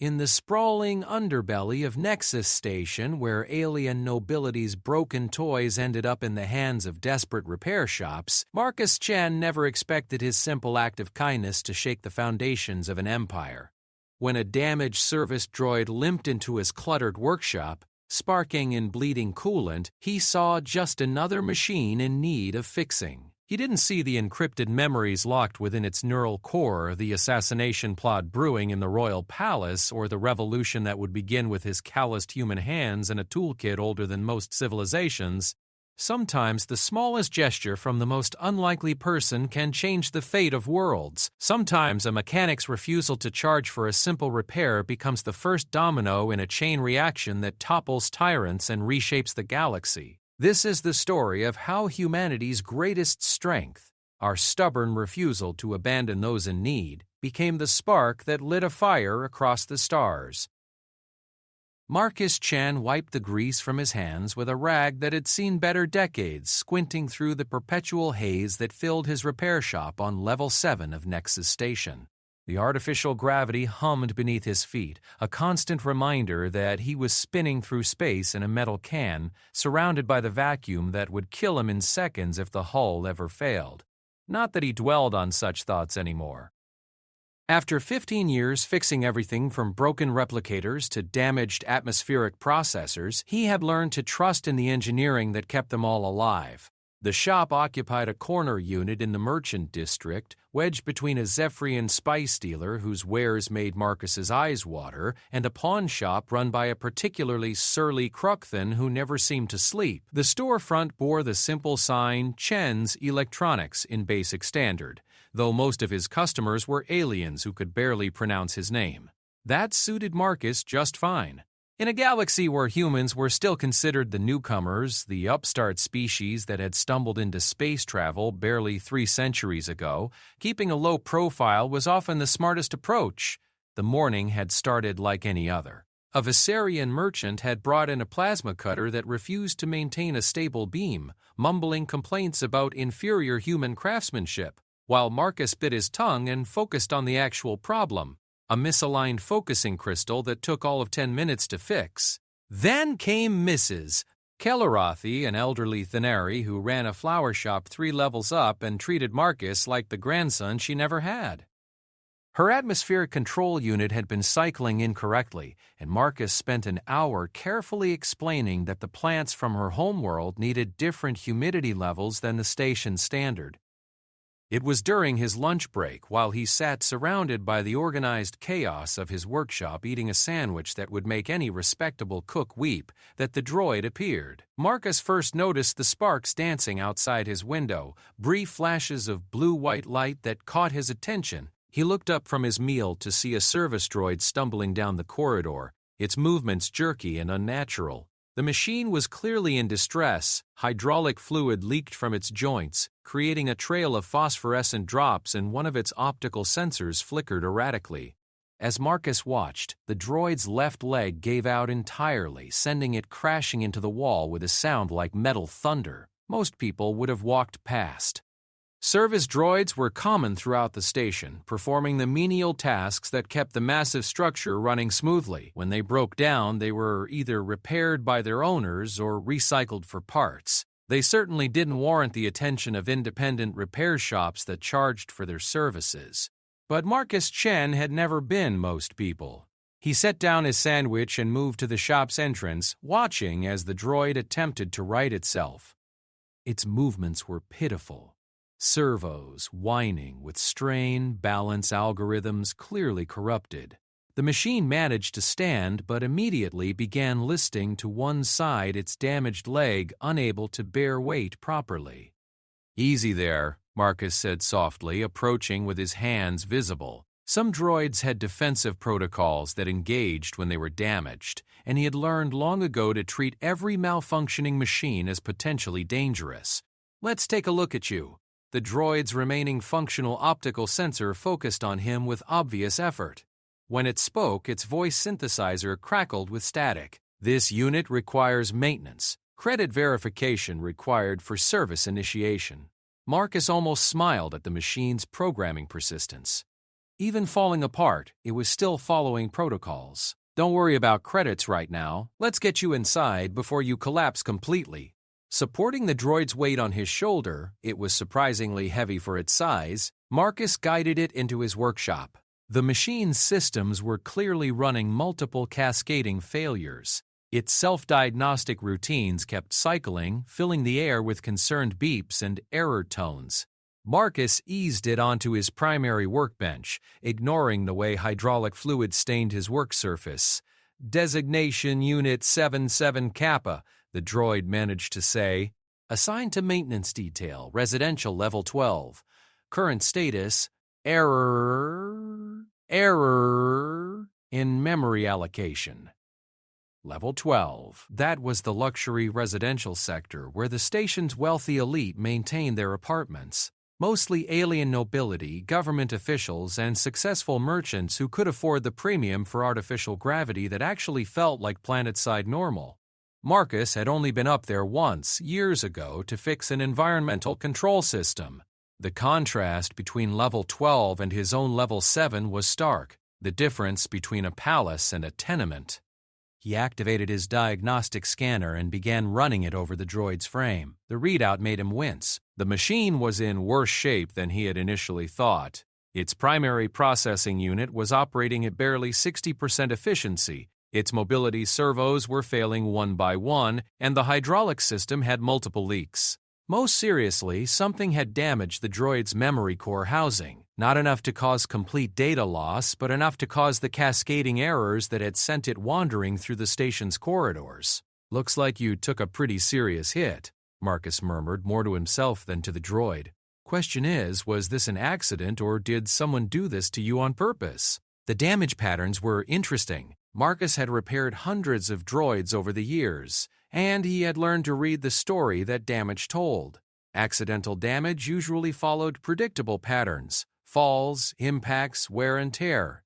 In the sprawling underbelly of Nexus Station, where alien nobility's broken toys ended up in the hands of desperate repair shops, Marcus Chen never expected his simple act of kindness to shake the foundations of an empire. When a damaged service droid limped into his cluttered workshop, sparking and bleeding coolant, he saw just another machine in need of fixing. He didn't see the encrypted memories locked within its neural core, the assassination plot brewing in the royal palace, or the revolution that would begin with his calloused human hands and a toolkit older than most civilizations. Sometimes the smallest gesture from the most unlikely person can change the fate of worlds. Sometimes a mechanic's refusal to charge for a simple repair becomes the first domino in a chain reaction that topples tyrants and reshapes the galaxy. This is the story of how humanity's greatest strength, our stubborn refusal to abandon those in need, became the spark that lit a fire across the stars. Marcus Chen wiped the grease from his hands with a rag that had seen better decades, squinting through the perpetual haze that filled his repair shop on Level 7 of Nexus Station. The artificial gravity hummed beneath his feet, a constant reminder that he was spinning through space in a metal can, surrounded by the vacuum that would kill him in seconds if the hull ever failed. Not that he dwelled on such thoughts anymore. After 15 years fixing everything from broken replicators to damaged atmospheric processors, he had learned to trust in the engineering that kept them all alive. The shop occupied a corner unit in the merchant district, wedged between a Zephyrian spice dealer whose wares made Marcus's eyes water, and a pawn shop run by a particularly surly Crookthan who never seemed to sleep. The storefront bore the simple sign Chen's Electronics in basic standard, though most of his customers were aliens who could barely pronounce his name. That suited Marcus just fine. In a galaxy where humans were still considered the newcomers, the upstart species that had stumbled into space travel barely 3 centuries ago, keeping a low profile was often the smartest approach. The morning had started like any other. A Viserion merchant had brought in a plasma cutter that refused to maintain a stable beam, mumbling complaints about inferior human craftsmanship, while Marcus bit his tongue and focused on the actual problem. A misaligned focusing crystal that took all of 10 minutes to fix. Then came Mrs. Kellerothi, an elderly Thanari who ran a flower shop 3 levels up and treated Marcus like the grandson she never had. Her atmospheric control unit had been cycling incorrectly, and Marcus spent an hour carefully explaining that the plants from her homeworld needed different humidity levels than the station standard. It was during his lunch break, while he sat surrounded by the organized chaos of his workshop eating a sandwich that would make any respectable cook weep, that the droid appeared. Marcus first noticed the sparks dancing outside his window, brief flashes of blue-white light that caught his attention. He looked up from his meal to see a service droid stumbling down the corridor, its movements jerky and unnatural. The machine was clearly in distress. Hydraulic fluid leaked from its joints, creating a trail of phosphorescent drops, and one of its optical sensors flickered erratically. As Marcus watched, the droid's left leg gave out entirely, sending it crashing into the wall with a sound like metal thunder. Most people would have walked past. Service droids were common throughout the station, performing the menial tasks that kept the massive structure running smoothly. When they broke down, they were either repaired by their owners or recycled for parts. They certainly didn't warrant the attention of independent repair shops that charged for their services. But Marcus Chen had never been most people. He set down his sandwich and moved to the shop's entrance, watching as the droid attempted to right itself. Its movements were pitiful. Servos whining with strain, balance algorithms clearly corrupted. The machine managed to stand, but immediately began listing to one side its damaged leg, unable to bear weight properly. "Easy there," Marcus said softly, approaching with his hands visible. Some droids had defensive protocols that engaged when they were damaged, and he had learned long ago to treat every malfunctioning machine as potentially dangerous. "Let's take a look at you." The droid's remaining functional optical sensor focused on him with obvious effort. When it spoke, its voice synthesizer crackled with static. "This unit requires maintenance. Credit verification required for service initiation." Marcus almost smiled at the machine's programming persistence. Even falling apart, it was still following protocols. Don't worry about credits right now. Let's get you inside before you collapse completely. Supporting the droid's weight on his shoulder, it was surprisingly heavy for its size, Marcus guided it into his workshop. The machine's systems were clearly running multiple cascading failures. Its self-diagnostic routines kept cycling, filling the air with concerned beeps and error tones. Marcus eased it onto his primary workbench, ignoring the way hydraulic fluid stained his work surface. Designation Unit 77 Kappa, the droid managed to say. Assigned to Maintenance Detail, Residential Level 12. Current status, Error in memory allocation. Level 12. That was the luxury residential sector where the station's wealthy elite maintained their apartments. Mostly alien nobility, government officials, and successful merchants who could afford the premium for artificial gravity that actually felt like planet-side normal. Marcus had only been up there once, years ago, to fix an environmental control system. The contrast between level 12 and his own level 7 was stark, the difference between a palace and a tenement. He activated his diagnostic scanner and began running it over the droid's frame. The readout made him wince. The machine was in worse shape than he had initially thought. Its primary processing unit was operating at barely 60% efficiency. Its mobility servos were failing one by one, and the hydraulic system had multiple leaks. Most seriously, something had damaged the droid's memory core housing. Not enough to cause complete data loss, but enough to cause the cascading errors that had sent it wandering through the station's corridors. Looks like you took a pretty serious hit, Marcus murmured, more to himself than to the droid. Question is, was this an accident or did someone do this to you on purpose? The damage patterns were interesting. Marcus had repaired hundreds of droids over the years, and he had learned to read the story that damage told. Accidental damage usually followed predictable patterns: falls, impacts, wear and tear.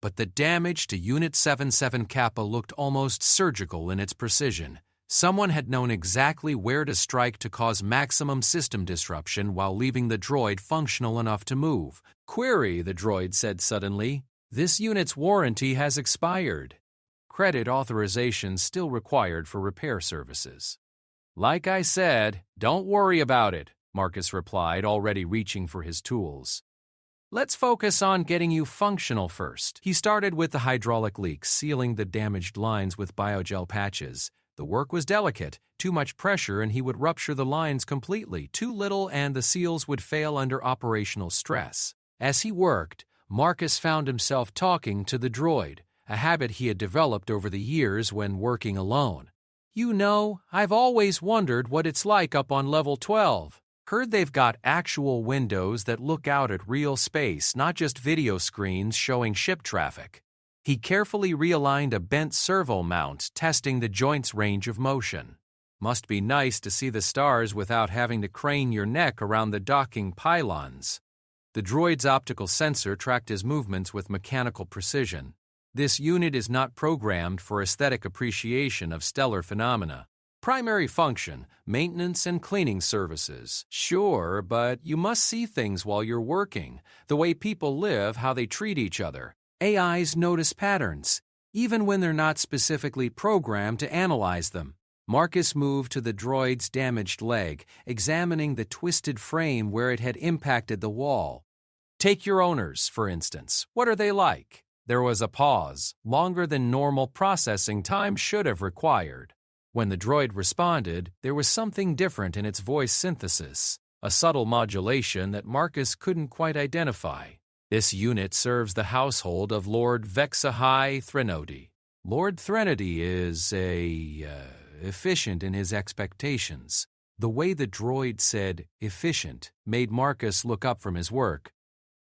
But the damage to Unit 77 Kappa looked almost surgical in its precision. Someone had known exactly where to strike to cause maximum system disruption while leaving the droid functional enough to move. Query, the droid said suddenly. This unit's warranty has expired. Credit authorization still required for repair services. Like I said, don't worry about it, Marcus replied, already reaching for his tools. Let's focus on getting you functional first. He started with the hydraulic leaks, sealing the damaged lines with biogel patches. The work was delicate. Too much pressure and he would rupture the lines completely. Too little and the seals would fail under operational stress. As he worked, Marcus found himself talking to the droid, a habit he had developed over the years when working alone. You know, I've always wondered what it's like up on level 12. Heard they've got actual windows that look out at real space, not just video screens showing ship traffic. He carefully realigned a bent servo mount, testing the joint's range of motion. Must be nice to see the stars without having to crane your neck around the docking pylons. The droid's optical sensor tracked his movements with mechanical precision. This unit is not programmed for aesthetic appreciation of stellar phenomena. Primary function, maintenance and cleaning services. Sure, but you must see things while you're working, the way people live, how they treat each other. AIs notice patterns, even when they're not specifically programmed to analyze them. Marcus moved to the droid's damaged leg, examining the twisted frame where it had impacted the wall. Take your owners, for instance. What are they like? There was a pause, longer than normal processing time should have required. When the droid responded, there was something different in its voice synthesis, a subtle modulation that Marcus couldn't quite identify. This unit serves the household of Lord HFY Stories. Lord Threnody is efficient in his expectations. The way the droid said efficient made Marcus look up from his work.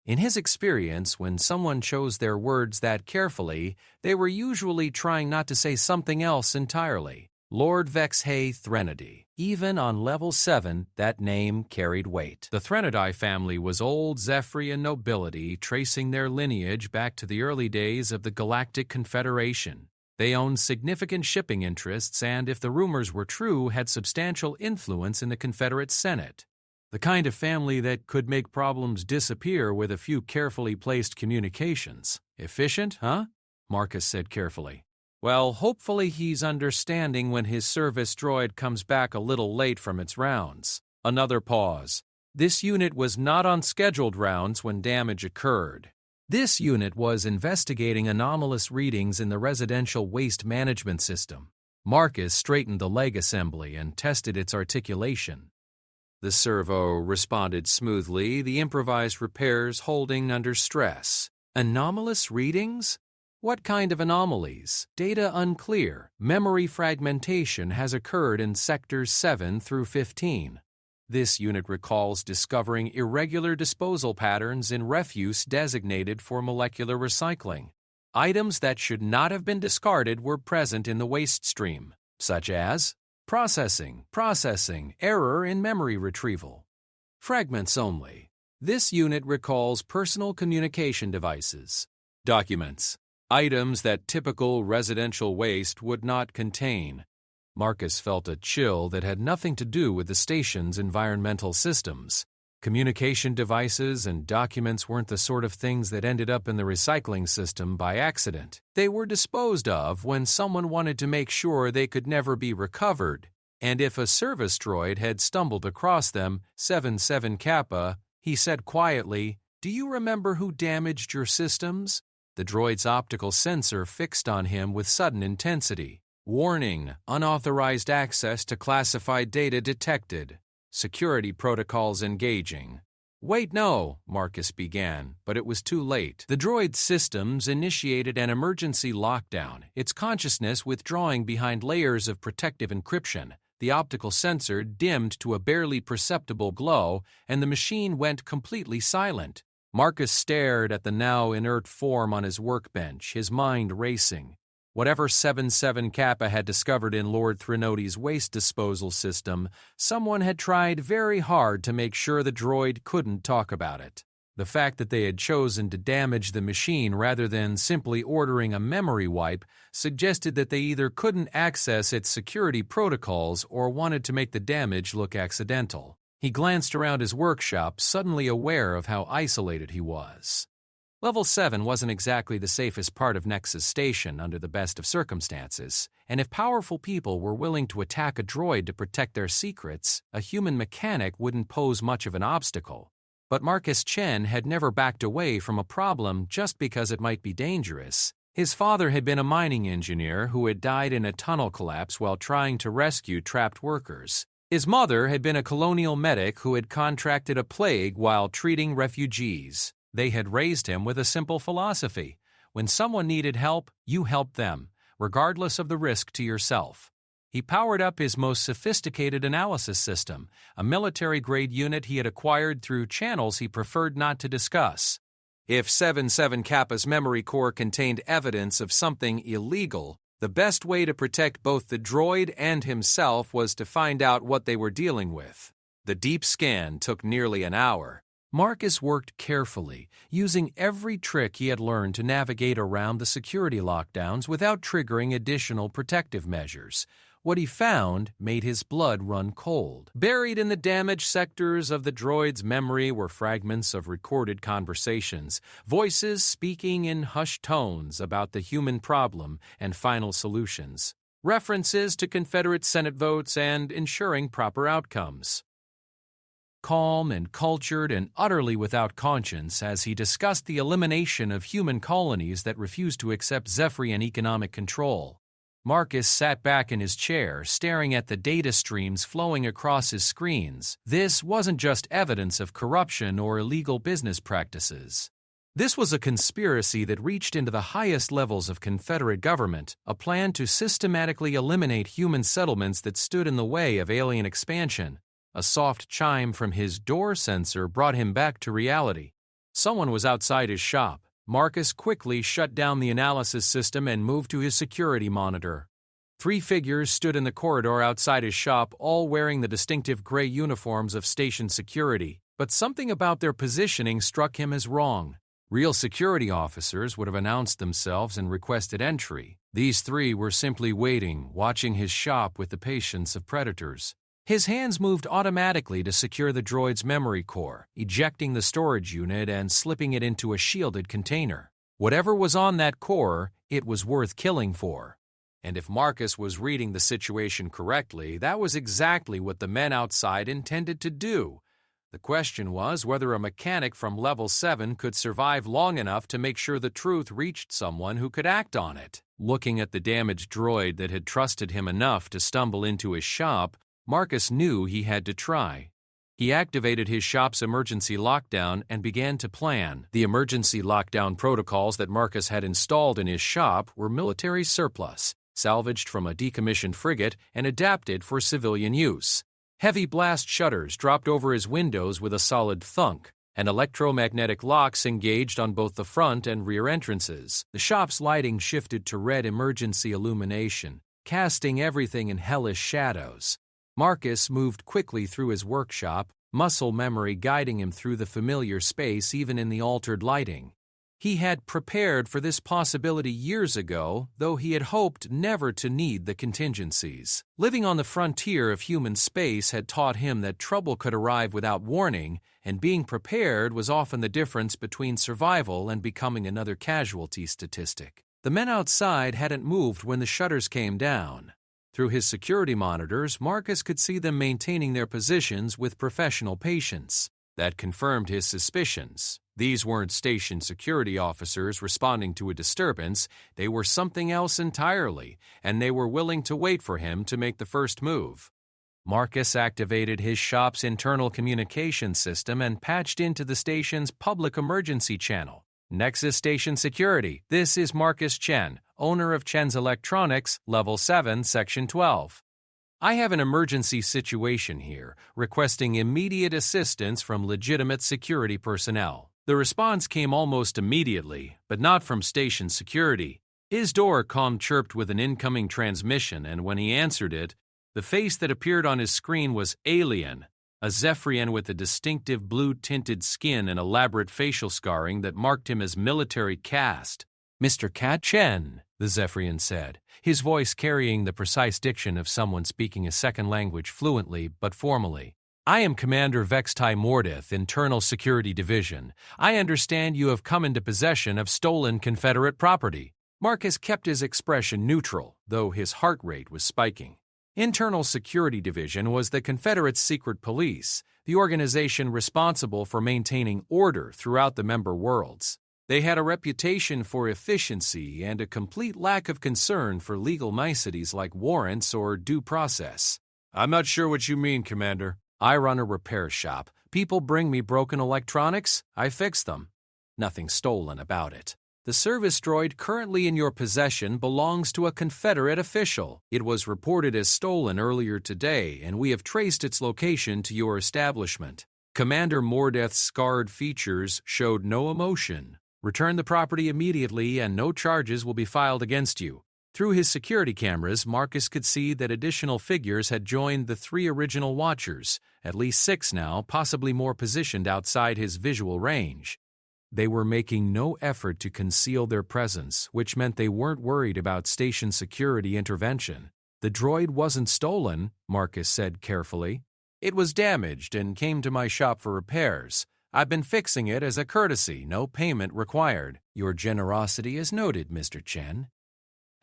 In his experience, when someone chose their words that carefully, they were usually trying not to say something else entirely. Lord HFY Stories. Even on level 7, that name carried weight. The Threnody family was old Zephyrian nobility, tracing their lineage back to the early days of the Galactic Confederation. They owned significant shipping interests and, if the rumors were true, had substantial influence in the Confederate Senate. The kind of family that could make problems disappear with a few carefully placed communications. Efficient, huh? Marcus said carefully. Well, hopefully he's understanding when his service droid comes back a little late from its rounds. Another pause. This unit was not on scheduled rounds when damage occurred. This unit was investigating anomalous readings in the residential waste management system. Marcus straightened the leg assembly and tested its articulation. The servo responded smoothly, the improvised repairs holding under stress. Anomalous readings? What kind of anomalies? Data unclear. Memory fragmentation has occurred in sectors 7 through 15. This unit recalls discovering irregular disposal patterns in refuse designated for molecular recycling. Items that should not have been discarded were present in the waste stream, such as processing, error in memory retrieval. Fragments only. This unit recalls personal communication devices, documents, items that typical residential waste would not contain. Marcus felt a chill that had nothing to do with the station's environmental systems. Communication devices and documents weren't the sort of things that ended up in the recycling system by accident. They were disposed of when someone wanted to make sure they could never be recovered. And if a service droid had stumbled across them, 77 Kappa, he said quietly, "Do you remember who damaged your systems?" The droid's optical sensor fixed on him with sudden intensity. Warning, unauthorized access to classified data detected. Security protocols engaging. Wait, no, Marcus began, but it was too late. The droid's systems initiated an emergency lockdown, its consciousness withdrawing behind layers of protective encryption. The optical sensor dimmed to a barely perceptible glow, and the machine went completely silent. Marcus stared at the now inert form on his workbench, his mind racing. Whatever 77 Kappa had discovered in Lord Threnodi's waste disposal system, someone had tried very hard to make sure the droid couldn't talk about it. The fact that they had chosen to damage the machine rather than simply ordering a memory wipe suggested that they either couldn't access its security protocols or wanted to make the damage look accidental. He glanced around his workshop, suddenly aware of how isolated he was. Level 7 wasn't exactly the safest part of Nexus Station under the best of circumstances, and if powerful people were willing to attack a droid to protect their secrets, a human mechanic wouldn't pose much of an obstacle. But Marcus Chen had never backed away from a problem just because it might be dangerous. His father had been a mining engineer who had died in a tunnel collapse while trying to rescue trapped workers. His mother had been a colonial medic who had contracted a plague while treating refugees. They had raised him with a simple philosophy. When someone needed help, you helped them, regardless of the risk to yourself. He powered up his most sophisticated analysis system, a military-grade unit he had acquired through channels he preferred not to discuss. If 77 Kappa's memory core contained evidence of something illegal, the best way to protect both the droid and himself was to find out what they were dealing with. The deep scan took nearly an hour. Marcus worked carefully, using every trick he had learned to navigate around the security lockdowns without triggering additional protective measures. What he found made his blood run cold. Buried in the damaged sectors of the droid's memory were fragments of recorded conversations, voices speaking in hushed tones about the human problem and final solutions, references to Confederate Senate votes and ensuring proper outcomes. Calm and cultured and utterly without conscience as he discussed the elimination of human colonies that refused to accept Zephyrian economic control. Marcus sat back in his chair, staring at the data streams flowing across his screens. This wasn't just evidence of corruption or illegal business practices. This was a conspiracy that reached into the highest levels of Confederate government, a plan to systematically eliminate human settlements that stood in the way of alien expansion. A soft chime from his door sensor brought him back to reality. Someone was outside his shop. Marcus quickly shut down the analysis system and moved to his security monitor. 3 figures stood in the corridor outside his shop, all wearing the distinctive gray uniforms of station security, but something about their positioning struck him as wrong. Real security officers would have announced themselves and requested entry. These 3 were simply waiting, watching his shop with the patience of predators. His hands moved automatically to secure the droid's memory core, ejecting the storage unit and slipping it into a shielded container. Whatever was on that core, it was worth killing for. And if Marcus was reading the situation correctly, that was exactly what the men outside intended to do. The question was whether a mechanic from Level 7 could survive long enough to make sure the truth reached someone who could act on it. Looking at the damaged droid that had trusted him enough to stumble into his shop, Marcus knew he had to try. He activated his shop's emergency lockdown and began to plan. The emergency lockdown protocols that Marcus had installed in his shop were military surplus, salvaged from a decommissioned frigate and adapted for civilian use. Heavy blast shutters dropped over his windows with a solid thunk, and electromagnetic locks engaged on both the front and rear entrances. The shop's lighting shifted to red emergency illumination, casting everything in hellish shadows. Marcus moved quickly through his workshop, muscle memory guiding him through the familiar space even in the altered lighting. He had prepared for this possibility years ago, though he had hoped never to need the contingencies. Living on the frontier of human space had taught him that trouble could arrive without warning, and being prepared was often the difference between survival and becoming another casualty statistic. The men outside hadn't moved when the shutters came down. Through his security monitors, Marcus could see them maintaining their positions with professional patience. That confirmed his suspicions. These weren't station security officers responding to a disturbance, they were something else entirely, and they were willing to wait for him to make the first move. Marcus activated his shop's internal communication system and patched into the station's public emergency channel. Nexus Station Security, this is Marcus Chen, owner of Chen's Electronics, Level 7, Section 12. I have an emergency situation here, requesting immediate assistance from legitimate security personnel. The response came almost immediately, but not from station security. His door chirped with an incoming transmission, and when he answered it, the face that appeared on his screen was Alien, a Zephyrian with a distinctive blue-tinted skin and elaborate facial scarring that marked him as military caste. "Mr. Cat Chen," the Zephyrian said, his voice carrying the precise diction of someone speaking a second language fluently but formally. "I am Commander Vextai Mordith, Internal Security Division. I understand you have come into possession of stolen Confederate property." Marcus kept his expression neutral, though his heart rate was spiking. Internal Security Division was the Confederate secret police, the organization responsible for maintaining order throughout the member worlds. They had a reputation for efficiency and a complete lack of concern for legal niceties like warrants or due process. "I'm not sure what you mean, Commander. I run a repair shop. People bring me broken electronics, I fix them. Nothing stolen about it. The service droid currently in your possession belongs to a Confederate official. It was reported as stolen earlier today, and we have traced its location to your establishment." Commander Mordeth's scarred features showed no emotion. "Return the property immediately and no charges will be filed against you." Through his security cameras, Marcus could see that additional figures had joined the 3 original watchers, at least 6 now, possibly more positioned outside his visual range. They were making no effort to conceal their presence, which meant they weren't worried about station security intervention. "The droid wasn't stolen," Marcus said carefully. "It was damaged and came to my shop for repairs. I've been fixing it as a courtesy, no payment required." "Your generosity is noted, Mr. Chen.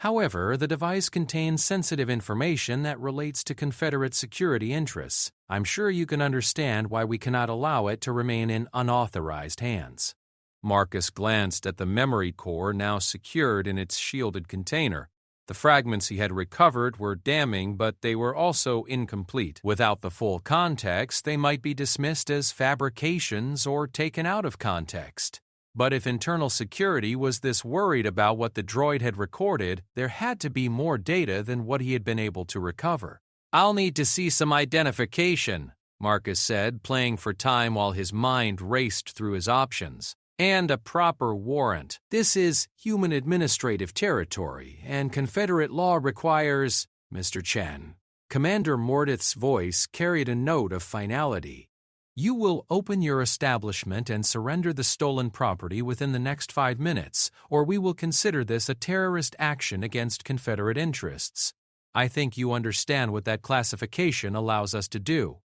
However, the device contains sensitive information that relates to Confederate security interests. I'm sure you can understand why we cannot allow it to remain in unauthorized hands." Marcus glanced at the memory core now secured in its shielded container. The fragments he had recovered were damning, but they were also incomplete. Without the full context, they might be dismissed as fabrications or taken out of context. But if internal security was this worried about what the droid had recorded, there had to be more data than what he had been able to recover. "I'll need to see some identification," Marcus said, playing for time while his mind raced through his options. "And a proper warrant. This is human administrative territory, and Confederate law requires—" "Mr. Chen." Commander Mordith's voice carried a note of finality. "You will open your establishment and surrender the stolen property within the next 5 minutes, or we will consider this a terrorist action against Confederate interests." I think you understand what that classification allows us to do."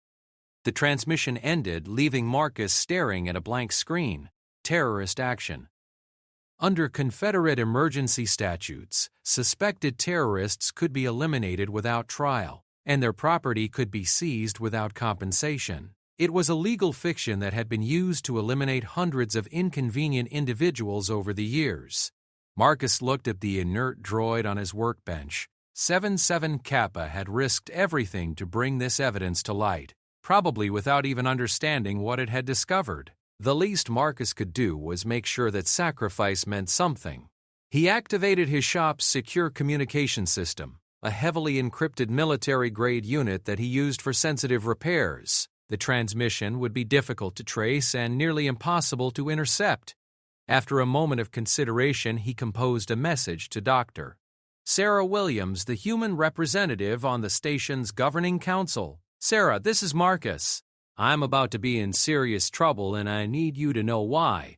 The transmission ended, leaving Marcus staring at a blank screen. Terrorist action. Under Confederate emergency statutes, suspected terrorists could be eliminated without trial, and their property could be seized without compensation. It was a legal fiction that had been used to eliminate hundreds of inconvenient individuals over the years. Marcus looked at the inert droid on his workbench. 77 Kappa had risked everything to bring this evidence to light, probably without even understanding what it had discovered. The least Marcus could do was make sure that sacrifice meant something. He activated his shop's secure communication system, a heavily encrypted military-grade unit that he used for sensitive repairs. The transmission would be difficult to trace and nearly impossible to intercept. After a moment of consideration, he composed a message to Dr. Sarah Williams, the human representative on the station's governing council. "Sarah, this is Marcus. I'm about to be in serious trouble and I need you to know why.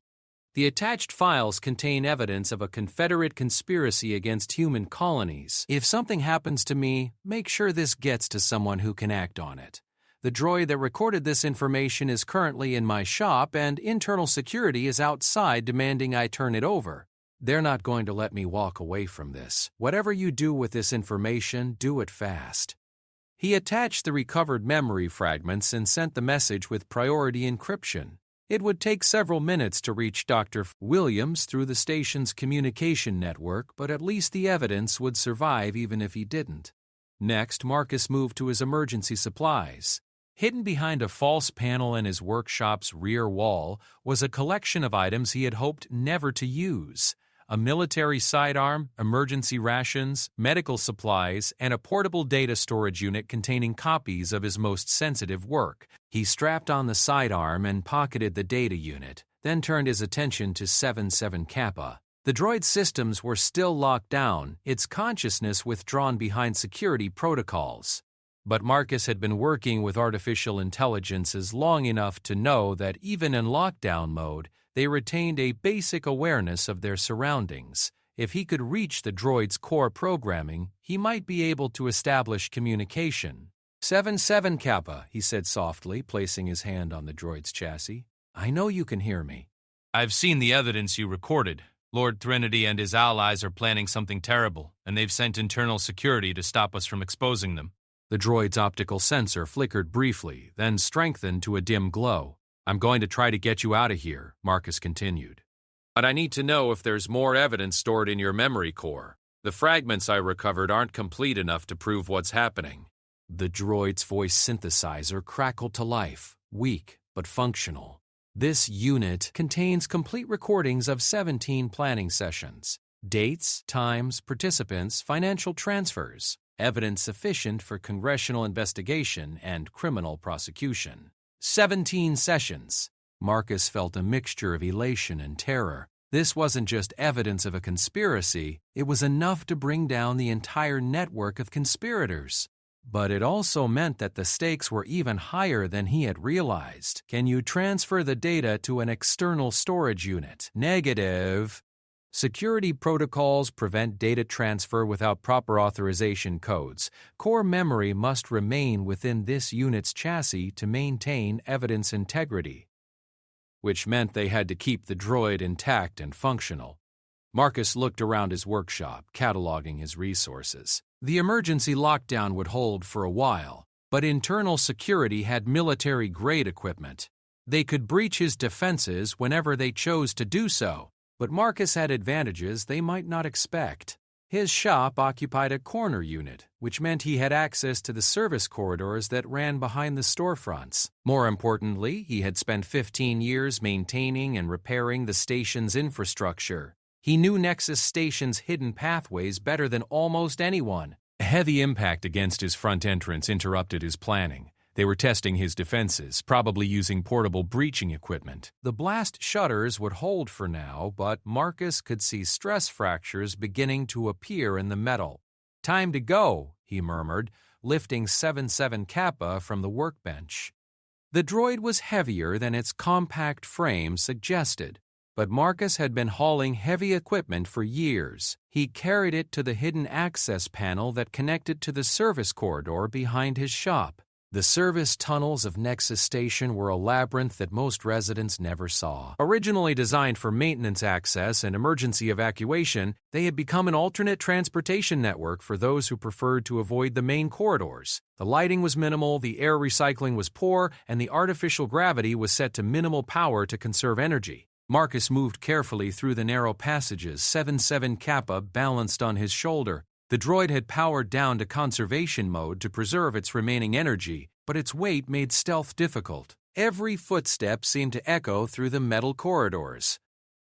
The attached files contain evidence of a Confederate conspiracy against human colonies. If something happens to me, make sure this gets to someone who can act on it. The droid that recorded this information is currently in my shop and internal security is outside demanding I turn it over. They're not going to let me walk away from this. Whatever you do with this information, do it fast." He attached the recovered memory fragments and sent the message with priority encryption. It would take several minutes to reach Dr. Williams through the station's communication network, but at least the evidence would survive even if he didn't. Next, Marcus moved to his emergency supplies. Hidden behind a false panel in his workshop's rear wall was a collection of items he had hoped never to use: a military sidearm, emergency rations, medical supplies, and a portable data storage unit containing copies of his most sensitive work. He strapped on the sidearm and pocketed the data unit, then turned his attention to 77 Kappa. The droid's systems were still locked down, its consciousness withdrawn behind security protocols. But Marcus had been working with artificial intelligences long enough to know that even in lockdown mode, they retained a basic awareness of their surroundings. If he could reach the droid's core programming, he might be able to establish communication. 77 Kappa, he said softly, placing his hand on the droid's chassis. "I know you can hear me." "I've seen the evidence you recorded. Lord Trinity and his allies are planning something terrible, and they've sent internal security to stop us from exposing them." The droid's optical sensor flickered briefly, then strengthened to a dim glow. "I'm going to try to get you out of here," Marcus continued. "But I need to know if there's more evidence stored in your memory core. The fragments I recovered aren't complete enough to prove what's happening." The droid's voice synthesizer crackled to life, weak but functional. "This unit contains complete recordings of 17 planning sessions. Dates, times, participants, financial transfers. Evidence sufficient for congressional investigation and criminal prosecution. 17 sessions." Marcus felt a mixture of elation and terror. This wasn't just evidence of a conspiracy, it was enough to bring down the entire network of conspirators. But it also meant that the stakes were even higher than he had realized. "Can you transfer the data to an external storage unit?" "Negative." Security protocols prevent data transfer without proper authorization codes. Core memory must remain within this unit's chassis to maintain evidence integrity. Which meant they had to keep the droid intact and functional. Marcus looked around his workshop, cataloging his resources. The emergency lockdown would hold for a while, but internal security had military-grade equipment. They could breach his defenses whenever they chose to do so. But Marcus had advantages they might not expect. His shop occupied a corner unit, which meant he had access to the service corridors that ran behind the storefronts. More importantly, he had spent 15 years maintaining and repairing the station's infrastructure. He knew Nexus Station's hidden pathways better than almost anyone. A heavy impact against his front entrance interrupted his planning. They were testing his defenses, probably using portable breaching equipment. The blast shutters would hold for now, but Marcus could see stress fractures beginning to appear in the metal. "Time to go," he murmured, lifting 77 Kappa from the workbench. The droid was heavier than its compact frame suggested, But Marcus had been hauling heavy equipment for years. He carried it to the hidden access panel that connected to the service corridor behind his shop. The service tunnels of Nexus Station were a labyrinth that most residents never saw. Originally designed for maintenance access and emergency evacuation, they had become an alternate transportation network for those who preferred to avoid the main corridors. The lighting was minimal, the air recycling was poor, and the artificial gravity was set to minimal power to conserve energy. Marcus moved carefully through the narrow passages, 77 Kappa balanced on his shoulder. The droid had powered down to conservation mode to preserve its remaining energy, but its weight made stealth difficult. Every footstep seemed to echo through the metal corridors.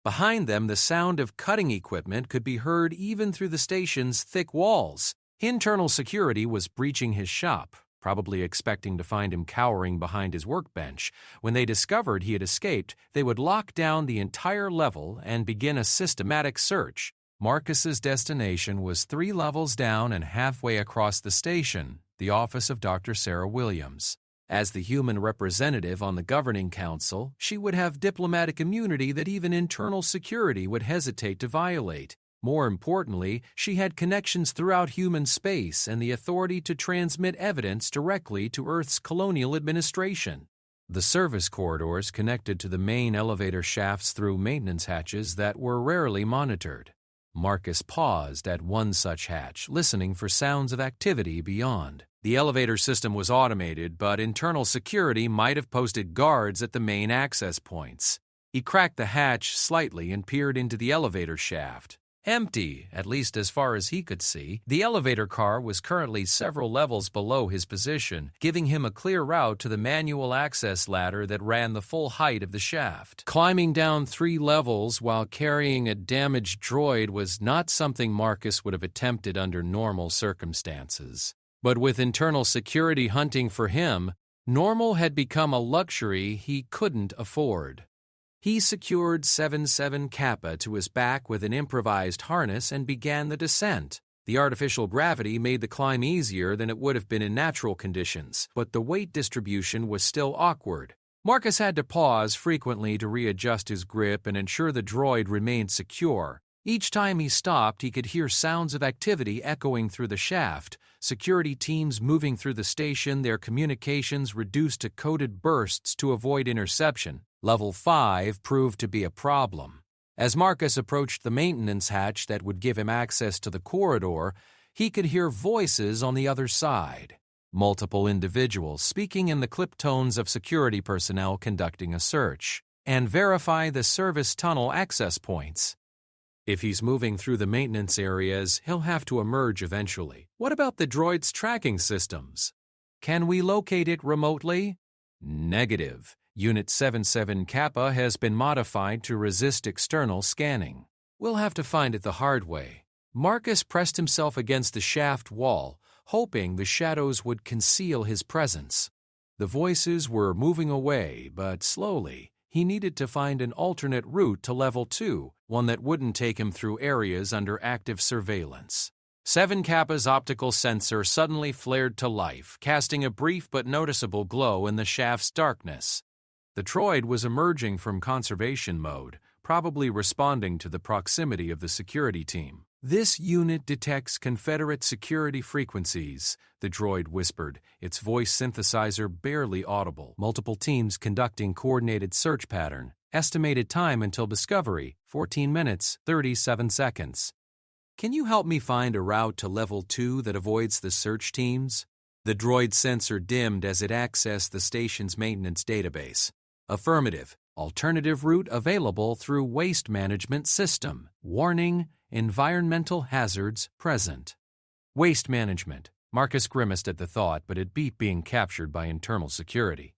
Behind them, the sound of cutting equipment could be heard even through the station's thick walls. Internal security was breaching his shop, probably expecting to find him cowering behind his workbench. When they discovered he had escaped, they would lock down the entire level and begin a systematic search. Marcus's destination was 3 levels down and halfway across the station, the office of Dr. Sarah Williams. As the human representative on the governing council, she would have diplomatic immunity that even internal security would hesitate to violate. More importantly, she had connections throughout human space and the authority to transmit evidence directly to Earth's colonial administration. The service corridors connected to the main elevator shafts through maintenance hatches that were rarely monitored. Marcus paused at one such hatch, listening for sounds of activity beyond. The elevator system was automated, but internal security might have posted guards at the main access points. He cracked the hatch slightly and peered into the elevator shaft. Empty, at least as far as he could see. The elevator car was currently several levels below his position, giving him a clear route to the manual access ladder that ran the full height of the shaft. Climbing down 3 levels while carrying a damaged droid was not something Marcus would have attempted under normal circumstances. But with internal security hunting for him, normal had become a luxury he couldn't afford. He secured 77 Kappa to his back with an improvised harness and began the descent. The artificial gravity made the climb easier than it would have been in natural conditions, but the weight distribution was still awkward. Marcus had to pause frequently to readjust his grip and ensure the droid remained secure. Each time he stopped, he could hear sounds of activity echoing through the shaft. Security teams moving through the station, their communications reduced to coded bursts to avoid interception. Level 5 proved to be a problem. As Marcus approached the maintenance hatch that would give him access to the corridor, he could hear voices on the other side. Multiple individuals speaking in the clipped tones of security personnel conducting a search, and verify the service tunnel access points. If he's moving through the maintenance areas, he'll have to emerge eventually. What about the droid's tracking systems? Can we locate it remotely? Negative. Unit 77 Kappa has been modified to resist external scanning. We'll have to find it the hard way. Marcus pressed himself against the shaft wall, hoping the shadows would conceal his presence. The voices were moving away, but slowly. He needed to find an alternate route to Level 2, one that wouldn't take him through areas under active surveillance. 7 Kappa's optical sensor suddenly flared to life, casting a brief but noticeable glow in the shaft's darkness. The droid was emerging from conservation mode, probably responding to the proximity of the security team. "This unit detects Confederate security frequencies," the droid whispered, its voice synthesizer barely audible. Multiple teams conducting coordinated search pattern. Estimated time until discovery, 14 minutes, 37 seconds. "Can you help me find a route to Level 2 that avoids the search teams?" The droid sensor dimmed as it accessed the station's maintenance database. Affirmative. Alternative route available through waste management system. Warning, environmental hazards present. Waste management. Marcus grimaced at the thought, but it beat being captured by internal security.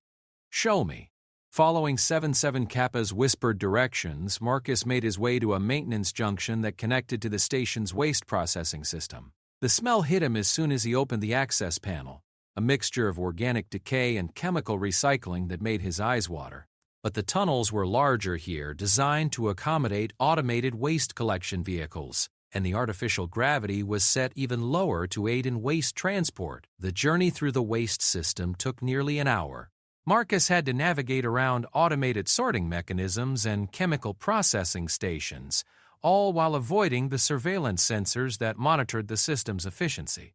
"Show me." Following 77 Kappa's whispered directions, Marcus made his way to a maintenance junction that connected to the station's waste processing system. The smell hit him as soon as he opened the access panel, a mixture of organic decay and chemical recycling that made his eyes water. But the tunnels were larger here, designed to accommodate automated waste collection vehicles, and the artificial gravity was set even lower to aid in waste transport. The journey through the waste system took nearly an hour. Marcus had to navigate around automated sorting mechanisms and chemical processing stations, all while avoiding the surveillance sensors that monitored the system's efficiency.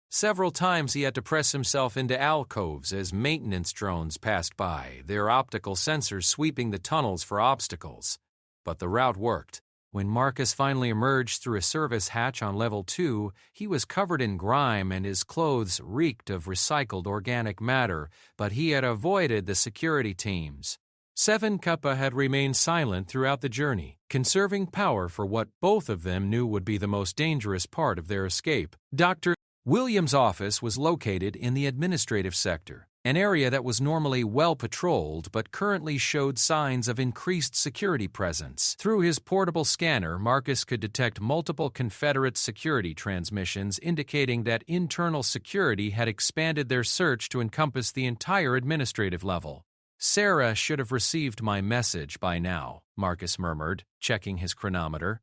Several times he had to press himself into alcoves as maintenance drones passed by, their optical sensors sweeping the tunnels for obstacles. But the route worked. When Marcus finally emerged through a service hatch on level 2, he was covered in grime and his clothes reeked of recycled organic matter, but he had avoided the security teams. 7 Kappa had remained silent throughout the journey, conserving power for what both of them knew would be the most dangerous part of their escape. Dr. Williams' office was located in the administrative sector, an area that was normally well patrolled but currently showed signs of increased security presence. Through his portable scanner, Marcus could detect multiple Confederate security transmissions indicating that internal security had expanded their search to encompass the entire administrative level. "Sarah should have received my message by now," Marcus murmured, checking his chronometer.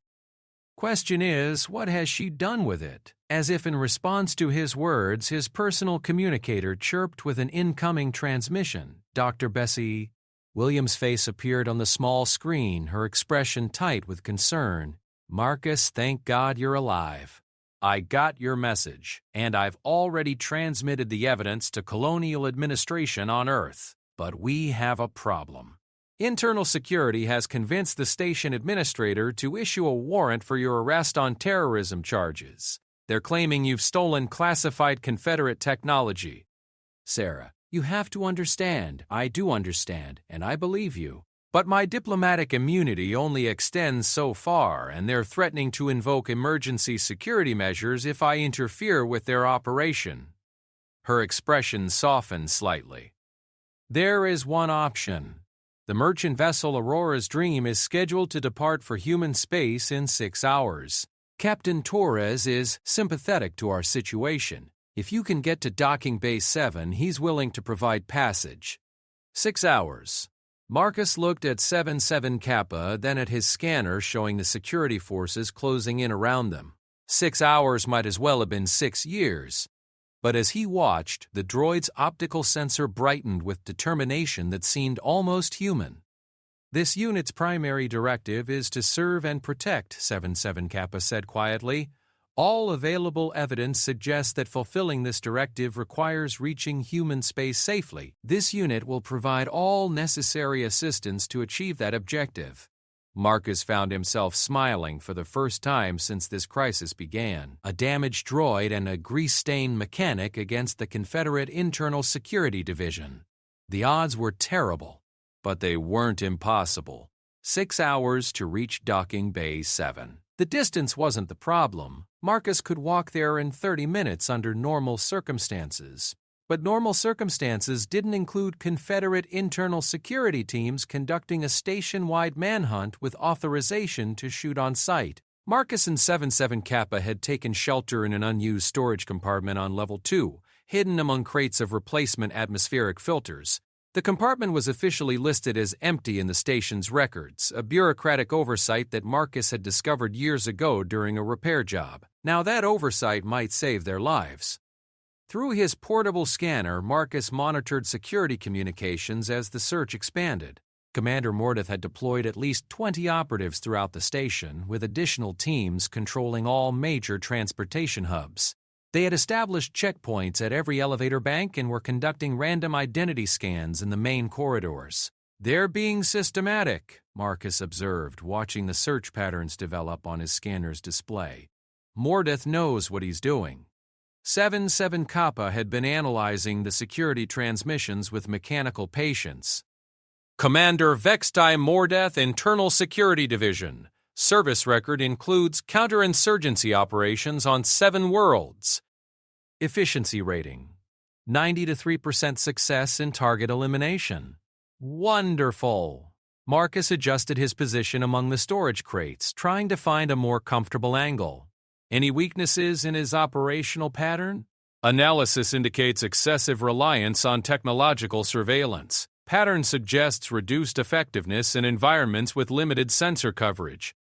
"Question is, what has she done with it?" As if in response to his words, his personal communicator chirped with an incoming transmission. "Dr. Bessie." William's face appeared on the small screen, her expression tight with concern. "Marcus, thank God you're alive. I got your message, and I've already transmitted the evidence to Colonial Administration on Earth. But we have a problem. Internal Security has convinced the station administrator to issue a warrant for your arrest on terrorism charges. They're claiming you've stolen classified Confederate technology." "Sarah, you have to understand. I do understand, and I believe you. But my diplomatic immunity only extends so far, and they're threatening to invoke emergency security measures if I interfere with their operation." Her expression softened slightly. "There is one option. The merchant vessel Aurora's Dream is scheduled to depart for human space in 6 hours. Captain Torres is sympathetic to our situation. If you can get to docking bay 7, he's willing to provide passage." 6 hours. Marcus looked at 7 Kappa, then at his scanner showing the security forces closing in around them. 6 hours might as well have been 6 years. But as he watched, the droid's optical sensor brightened with determination that seemed almost human. "This unit's primary directive is to serve and protect," 7 Kappa said quietly. "All available evidence suggests that fulfilling this directive requires reaching human space safely. This unit will provide all necessary assistance to achieve that objective." Marcus found himself smiling for the first time since this crisis began. A damaged droid and a grease-stained mechanic against the Confederate Internal Security Division. The odds were terrible, but they weren't impossible. 6 hours to reach docking bay 7. The distance wasn't the problem. Marcus could walk there in 30 minutes under normal circumstances. But normal circumstances didn't include Confederate internal security teams conducting a station-wide manhunt with authorization to shoot on sight. Marcus and 7 Kappa had taken shelter in an unused storage compartment on level 2, hidden among crates of replacement atmospheric filters. The compartment was officially listed as empty in the station's records, a bureaucratic oversight that Marcus had discovered years ago during a repair job. Now that oversight might save their lives. Through his portable scanner, Marcus monitored security communications as the search expanded. Commander Mordeth had deployed at least 20 operatives throughout the station, with additional teams controlling all major transportation hubs. They had established checkpoints at every elevator bank and were conducting random identity scans in the main corridors. "They're being systematic," Marcus observed, watching the search patterns develop on his scanner's display. "Mordeth knows what he's doing." 7 Kappa had been analyzing the security transmissions with mechanical patience. "Commander Vextai Mordeth, Internal Security Division. Service record includes counterinsurgency operations on 7 worlds. Efficiency rating: 93% success in target elimination." "Wonderful." Marcus adjusted his position among the storage crates, trying to find a more comfortable angle. Any weaknesses in his operational pattern? "Analysis indicates excessive reliance on technological surveillance. Pattern suggests reduced effectiveness in environments with limited sensor coverage."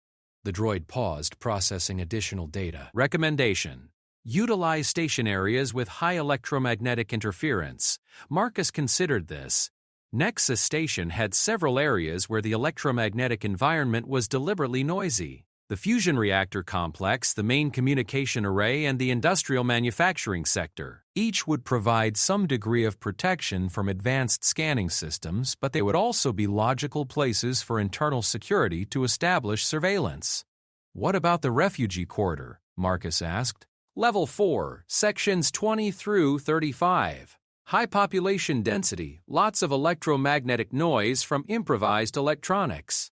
The droid paused, processing additional data. "Recommendation: utilize station areas with high electromagnetic interference." Marcus considered this. Nexus Station had several areas where the electromagnetic environment was deliberately noisy. The fusion reactor complex, the main communication array, and the industrial manufacturing sector. Each would provide some degree of protection from advanced scanning systems, but they would also be logical places for internal security to establish surveillance. What about the refugee corridor? Marcus asked. Level 4, sections 20 through 35. High population density, lots of electromagnetic noise from improvised electronics.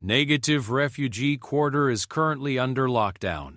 Negative, refugee corridor is currently under lockdown.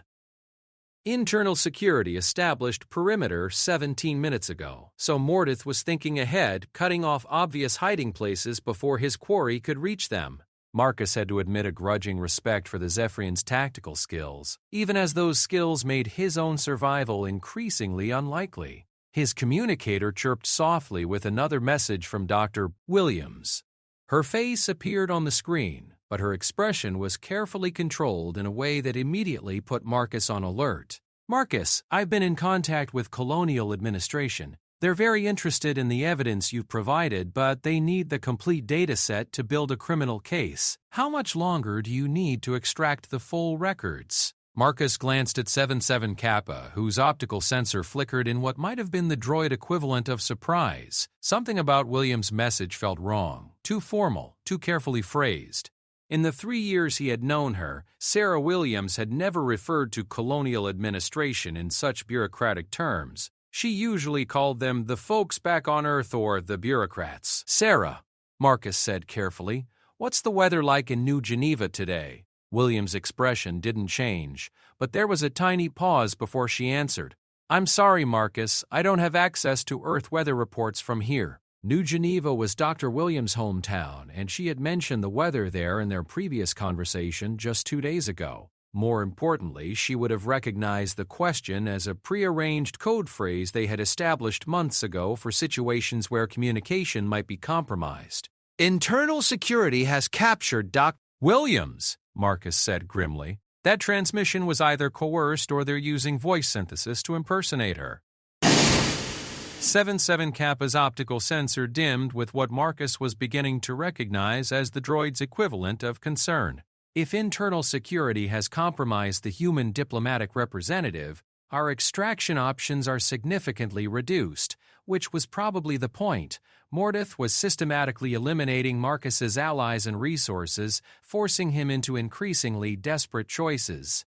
Internal security established perimeter 17 minutes ago, so Mordeth was thinking ahead, cutting off obvious hiding places before his quarry could reach them. Marcus had to admit a grudging respect for the Zephyrians' tactical skills, even as those skills made his own survival increasingly unlikely. His communicator chirped softly with another message from Dr. Williams. Her face appeared on the screen, but her expression was carefully controlled in a way that immediately put Marcus on alert. Marcus, I've been in contact with Colonial Administration. They're very interested in the evidence you've provided, but they need the complete data set to build a criminal case. How much longer do you need to extract the full records? Marcus glanced at 77 Kappa, whose optical sensor flickered in what might have been the droid equivalent of surprise. Something about Williams' message felt wrong, too formal, too carefully phrased. In the 3 years he had known her, Sarah Williams had never referred to Colonial Administration in such bureaucratic terms. She usually called them the folks back on Earth or the bureaucrats. Sarah, Marcus said carefully, what's the weather like in New Geneva today? Williams' expression didn't change, but there was a tiny pause before she answered. I'm sorry, Marcus, I don't have access to Earth weather reports from here. New Geneva was Dr. Williams' hometown, and she had mentioned the weather there in their previous conversation just 2 days ago. More importantly, she would have recognized the question as a prearranged code phrase they had established months ago for situations where communication might be compromised. Internal security has captured Dr. Williams, Marcus said grimly. That transmission was either coerced or they're using voice synthesis to impersonate her. 77 Kappa's optical sensor dimmed with what Marcus was beginning to recognize as the droid's equivalent of concern. If internal security has compromised the human diplomatic representative, our extraction options are significantly reduced, which was probably the point. Mordeth was systematically eliminating Marcus's allies and resources, forcing him into increasingly desperate choices.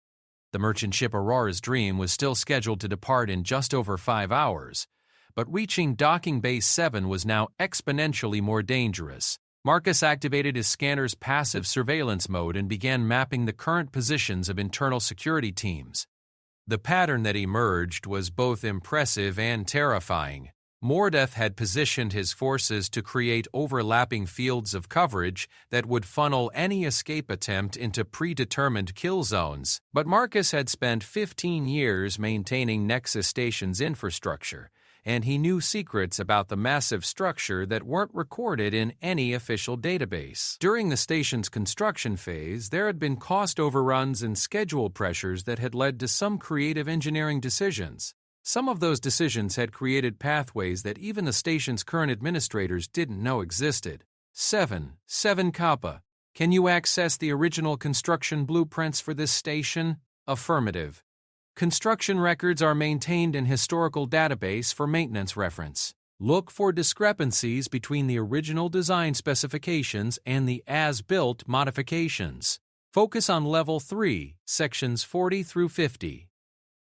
The merchant ship Aurora's Dream was still scheduled to depart in just over 5 hours, but reaching Docking Base 7 was now exponentially more dangerous. Marcus activated his scanner's passive surveillance mode and began mapping the current positions of internal security teams. The pattern that emerged was both impressive and terrifying. Mordeth had positioned his forces to create overlapping fields of coverage that would funnel any escape attempt into predetermined kill zones, but Marcus had spent 15 years maintaining Nexus Station's infrastructure, and he knew secrets about the massive structure that weren't recorded in any official database. During the station's construction phase, there had been cost overruns and schedule pressures that had led to some creative engineering decisions. Some of those decisions had created pathways that even the station's current administrators didn't know existed. 7 Kappa. Can you access the original construction blueprints for this station? Affirmative. Construction records are maintained in historical database for maintenance reference. Look for discrepancies between the original design specifications and the as-built modifications. Focus on Level 3, Sections 40 through 50.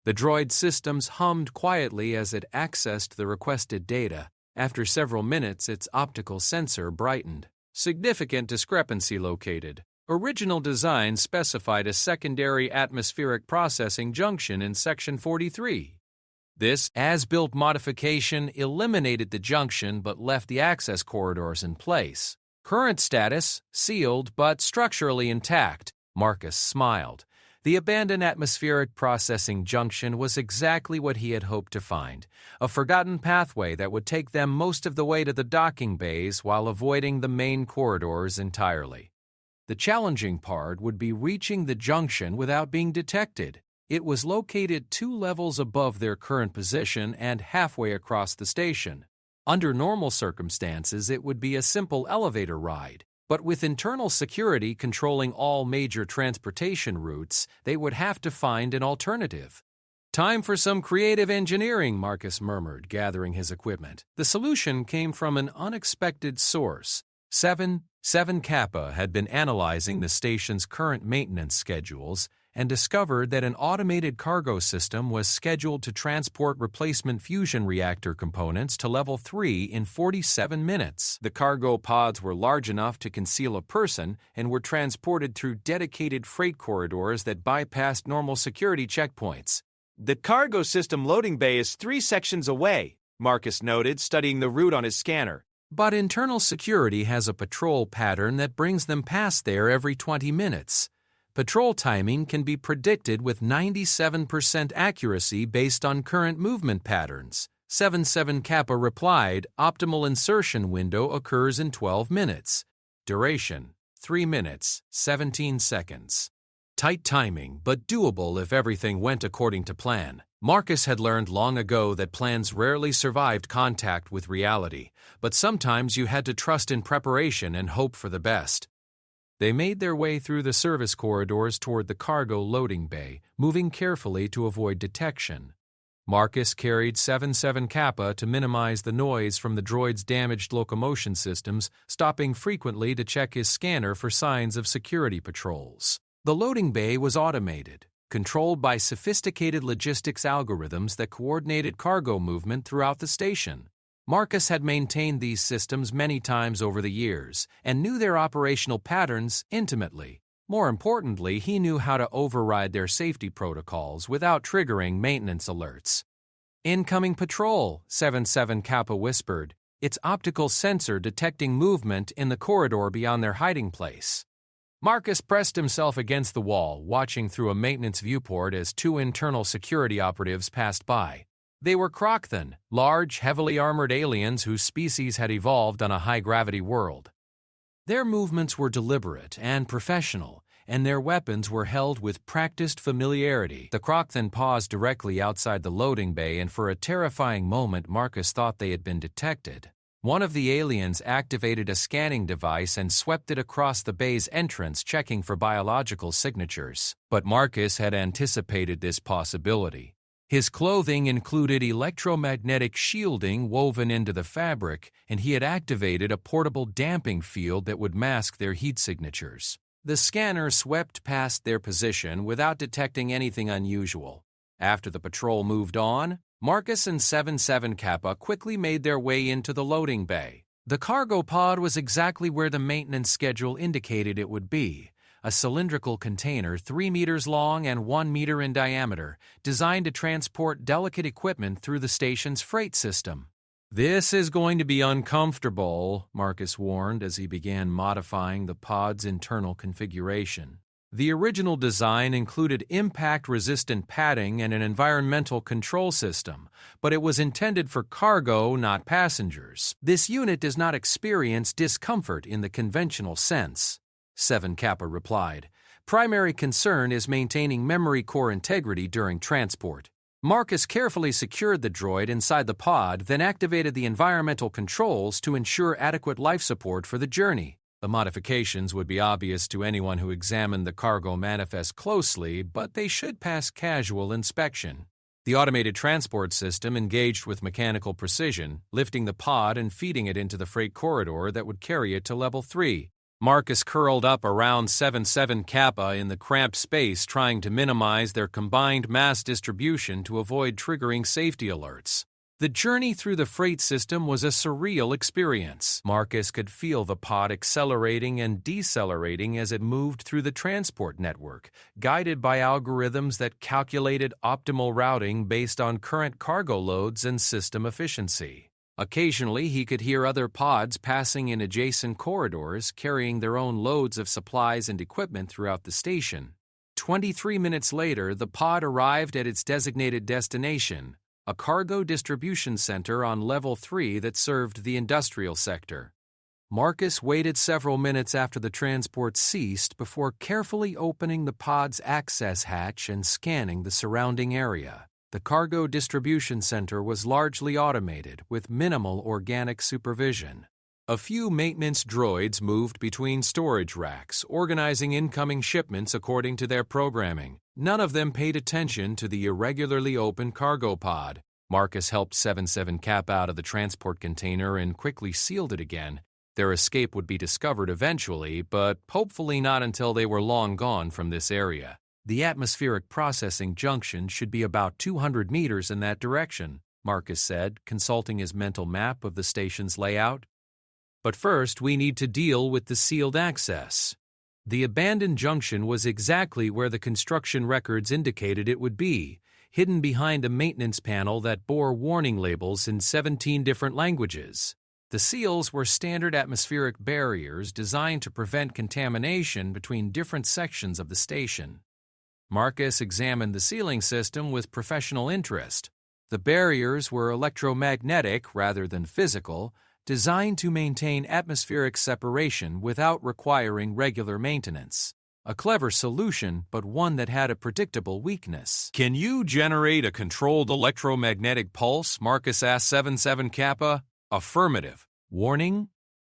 The droid systems hummed quietly as it accessed the requested data. After several minutes, its optical sensor brightened. Significant discrepancy located. Original design specified a secondary atmospheric processing junction in Section 43. This as-built modification eliminated the junction but left the access corridors in place. Current status, sealed but structurally intact. Marcus smiled. The abandoned atmospheric processing junction was exactly what he had hoped to find, a forgotten pathway that would take them most of the way to the docking bays while avoiding the main corridors entirely. The challenging part would be reaching the junction without being detected. It was located 2 levels above their current position and halfway across the station. Under normal circumstances, it would be a simple elevator ride, but with internal security controlling all major transportation routes, they would have to find an alternative. "Time for some creative engineering," Marcus murmured, gathering his equipment. The solution came from an unexpected source. 7 Kappa had been analyzing the station's current maintenance schedules and discovered that an automated cargo system was scheduled to transport replacement fusion reactor components to Level 3 in 47 minutes. The cargo pods were large enough to conceal a person and were transported through dedicated freight corridors that bypassed normal security checkpoints. "The cargo system loading bay is 3 sections away," Marcus noted, studying the route on his scanner. But internal security has a patrol pattern that brings them past there every 20 minutes. Patrol timing can be predicted with 97% accuracy based on current movement patterns. 7 Kappa replied, "Optimal insertion window occurs in 12 minutes. Duration, 3 minutes, 17 seconds. Tight timing, but doable if everything went according to plan." Marcus had learned long ago that plans rarely survived contact with reality, but sometimes you had to trust in preparation and hope for the best. They made their way through the service corridors toward the cargo loading bay, moving carefully to avoid detection. Marcus carried 7 Kappa to minimize the noise from the droid's damaged locomotion systems, stopping frequently to check his scanner for signs of security patrols. The loading bay was automated, controlled by sophisticated logistics algorithms that coordinated cargo movement throughout the station. Marcus had maintained these systems many times over the years and knew their operational patterns intimately. More importantly, he knew how to override their safety protocols without triggering maintenance alerts. "Incoming patrol," 7 Kappa whispered, its optical sensor detecting movement in the corridor beyond their hiding place. Marcus pressed himself against the wall, watching through a maintenance viewport as 2 internal security operatives passed by. They were Crocthan, large, heavily armored aliens whose species had evolved on a high-gravity world. Their movements were deliberate and professional, and their weapons were held with practiced familiarity. The Crocthan paused directly outside the loading bay, and for a terrifying moment Marcus thought they had been detected. One of the aliens activated a scanning device and swept it across the bay's entrance, checking for biological signatures. But Marcus had anticipated this possibility. His clothing included electromagnetic shielding woven into the fabric, and he had activated a portable damping field that would mask their heat signatures. The scanner swept past their position without detecting anything unusual. After the patrol moved on, Marcus and 7 Kappa quickly made their way into the loading bay. The cargo pod was exactly where the maintenance schedule indicated it would be. A cylindrical container 3 meters long and 1 meter in diameter, designed to transport delicate equipment through the station's freight system. "This is going to be uncomfortable," Marcus warned as he began modifying the pod's internal configuration. The original design included impact-resistant padding and an environmental control system, but it was intended for cargo, not passengers. "This unit does not experience discomfort in the conventional sense," 7 Kappa replied. "Primary concern is maintaining memory core integrity during transport." Marcus carefully secured the droid inside the pod, then activated the environmental controls to ensure adequate life support for the journey. The modifications would be obvious to anyone who examined the cargo manifest closely, but they should pass casual inspection. The automated transport system engaged with mechanical precision, lifting the pod and feeding it into the freight corridor that would carry it to Level 3. Marcus curled up around 7 Kappa in the cramped space, trying to minimize their combined mass distribution to avoid triggering safety alerts. The journey through the freight system was a surreal experience. Marcus could feel the pod accelerating and decelerating as it moved through the transport network, guided by algorithms that calculated optimal routing based on current cargo loads and system efficiency. Occasionally, he could hear other pods passing in adjacent corridors, carrying their own loads of supplies and equipment throughout the station. 23 minutes later, the pod arrived at its designated destination, a cargo distribution center on Level 3 that served the industrial sector. Marcus waited several minutes after the transport ceased before carefully opening the pod's access hatch and scanning the surrounding area. The cargo distribution center was largely automated, with minimal organic supervision. A few maintenance droids moved between storage racks, organizing incoming shipments according to their programming. None of them paid attention to the irregularly open cargo pod. Marcus helped 77 Cap out of the transport container and quickly sealed it again. Their escape would be discovered eventually, but hopefully not until they were long gone from this area. The atmospheric processing junction should be about 200 meters in that direction, Marcus said, consulting his mental map of the station's layout. But first, we need to deal with the sealed access. The abandoned junction was exactly where the construction records indicated it would be, hidden behind a maintenance panel that bore warning labels in 17 different languages. The seals were standard atmospheric barriers designed to prevent contamination between different sections of the station. Marcus examined the sealing system with professional interest. The barriers were electromagnetic rather than physical, designed to maintain atmospheric separation without requiring regular maintenance. A clever solution, but one that had a predictable weakness. "Can you generate a controlled electromagnetic pulse?" Marcus asked 77 Kappa. "Affirmative." Warning: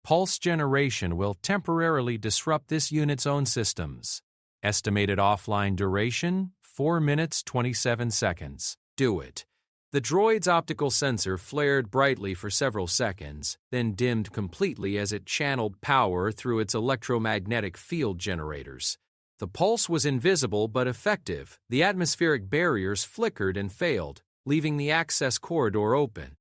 pulse generation will temporarily disrupt this unit's own systems. Estimated offline duration, 4 minutes 27 seconds. Do it. The droid's optical sensor flared brightly for several seconds, then dimmed completely as it channeled power through its electromagnetic field generators. The pulse was invisible but effective. The atmospheric barriers flickered and failed, leaving the access corridor open.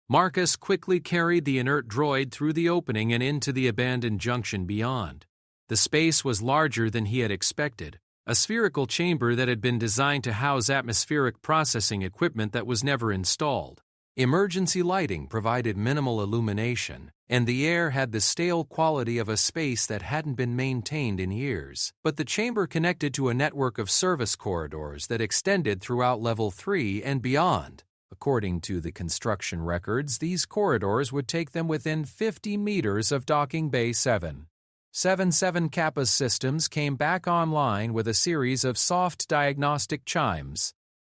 Marcus quickly carried the inert droid through the opening and into the abandoned junction beyond. The space was larger than he had expected, a spherical chamber that had been designed to house atmospheric processing equipment that was never installed. Emergency lighting provided minimal illumination, and the air had the stale quality of a space that hadn't been maintained in years. But the chamber connected to a network of service corridors that extended throughout Level 3 and beyond. According to the construction records, these corridors would take them within 50 meters of Docking Bay 7. 77 Kappa's systems came back online with a series of soft diagnostic chimes.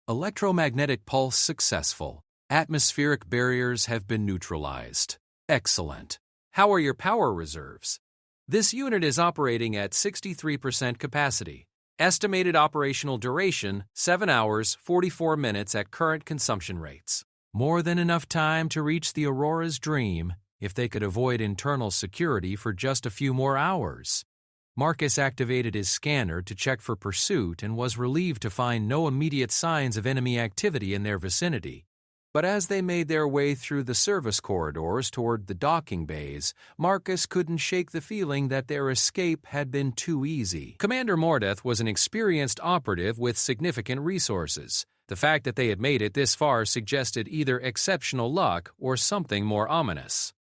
Electromagnetic pulse successful. Atmospheric barriers have been neutralized. Excellent. How are your power reserves? This unit is operating at 63% capacity. Estimated operational duration, 7 hours, 44 minutes at current consumption rates. More than enough time to reach the Aurora's dream, if they could avoid internal security for just a few more hours. Marcus activated his scanner to check for pursuit and was relieved to find no immediate signs of enemy activity in their vicinity. But as they made their way through the service corridors toward the docking bays, Marcus couldn't shake the feeling that their escape had been too easy. Commander Mordeth was an experienced operative with significant resources. The fact that they had made it this far suggested either exceptional luck or something more ominous.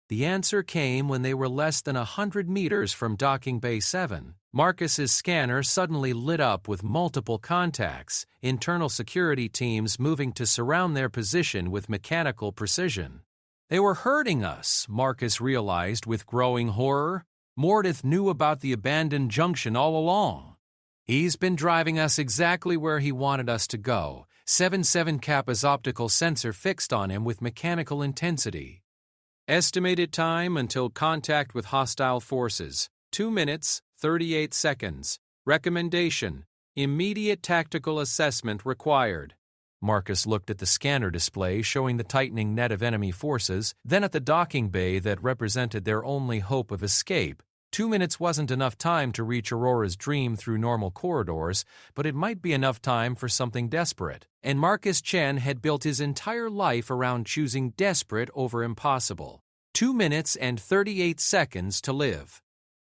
The answer came when they were less than 100 meters from Docking Bay 7. Marcus's scanner suddenly lit up with multiple contacts, internal security teams moving to surround their position with mechanical precision. They were hurting us, Marcus realized with growing horror. Mordeth knew about the abandoned junction all along. He's been driving us exactly where he wanted us to go. 77 Kappa's optical sensor fixed on him with mechanical intensity. Estimated time until contact with hostile forces, 2 minutes, 38 seconds. Recommendation: immediate tactical assessment required. Marcus looked at the scanner display showing the tightening net of enemy forces, then at the docking bay that represented their only hope of escape. 2 minutes wasn't enough time to reach Aurora's dream through normal corridors, but it might be enough time for something desperate. And Marcus Chen had built his entire life around choosing desperate over impossible. 2 minutes and 38 seconds to live.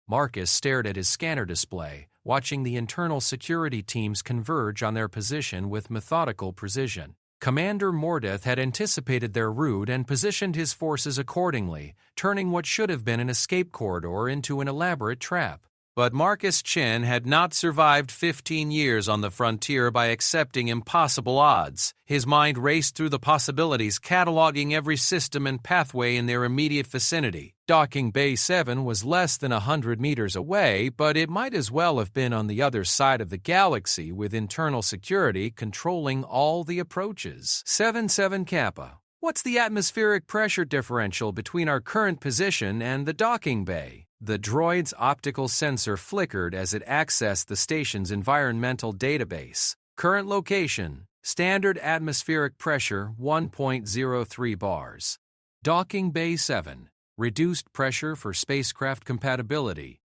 Marcus stared at his scanner display, watching the internal security teams converge on their position with methodical precision. Commander Mordeth had anticipated their route and positioned his forces accordingly, turning what should have been an escape corridor into an elaborate trap. But Marcus Chen had not survived 15 years on the frontier by accepting impossible odds. His mind raced through the possibilities, cataloging every system and pathway in their immediate vicinity. Docking Bay 7 was less than 100 meters away, but it might as well have been on the other side of the galaxy with internal security controlling all the approaches. 77 Kappa. What's the atmospheric pressure differential between our current position and the docking bay? The droid's optical sensor flickered as it accessed the station's environmental database. Current location, standard atmospheric pressure 1.03 bars. Docking Bay 7, reduced pressure for spacecraft compatibility,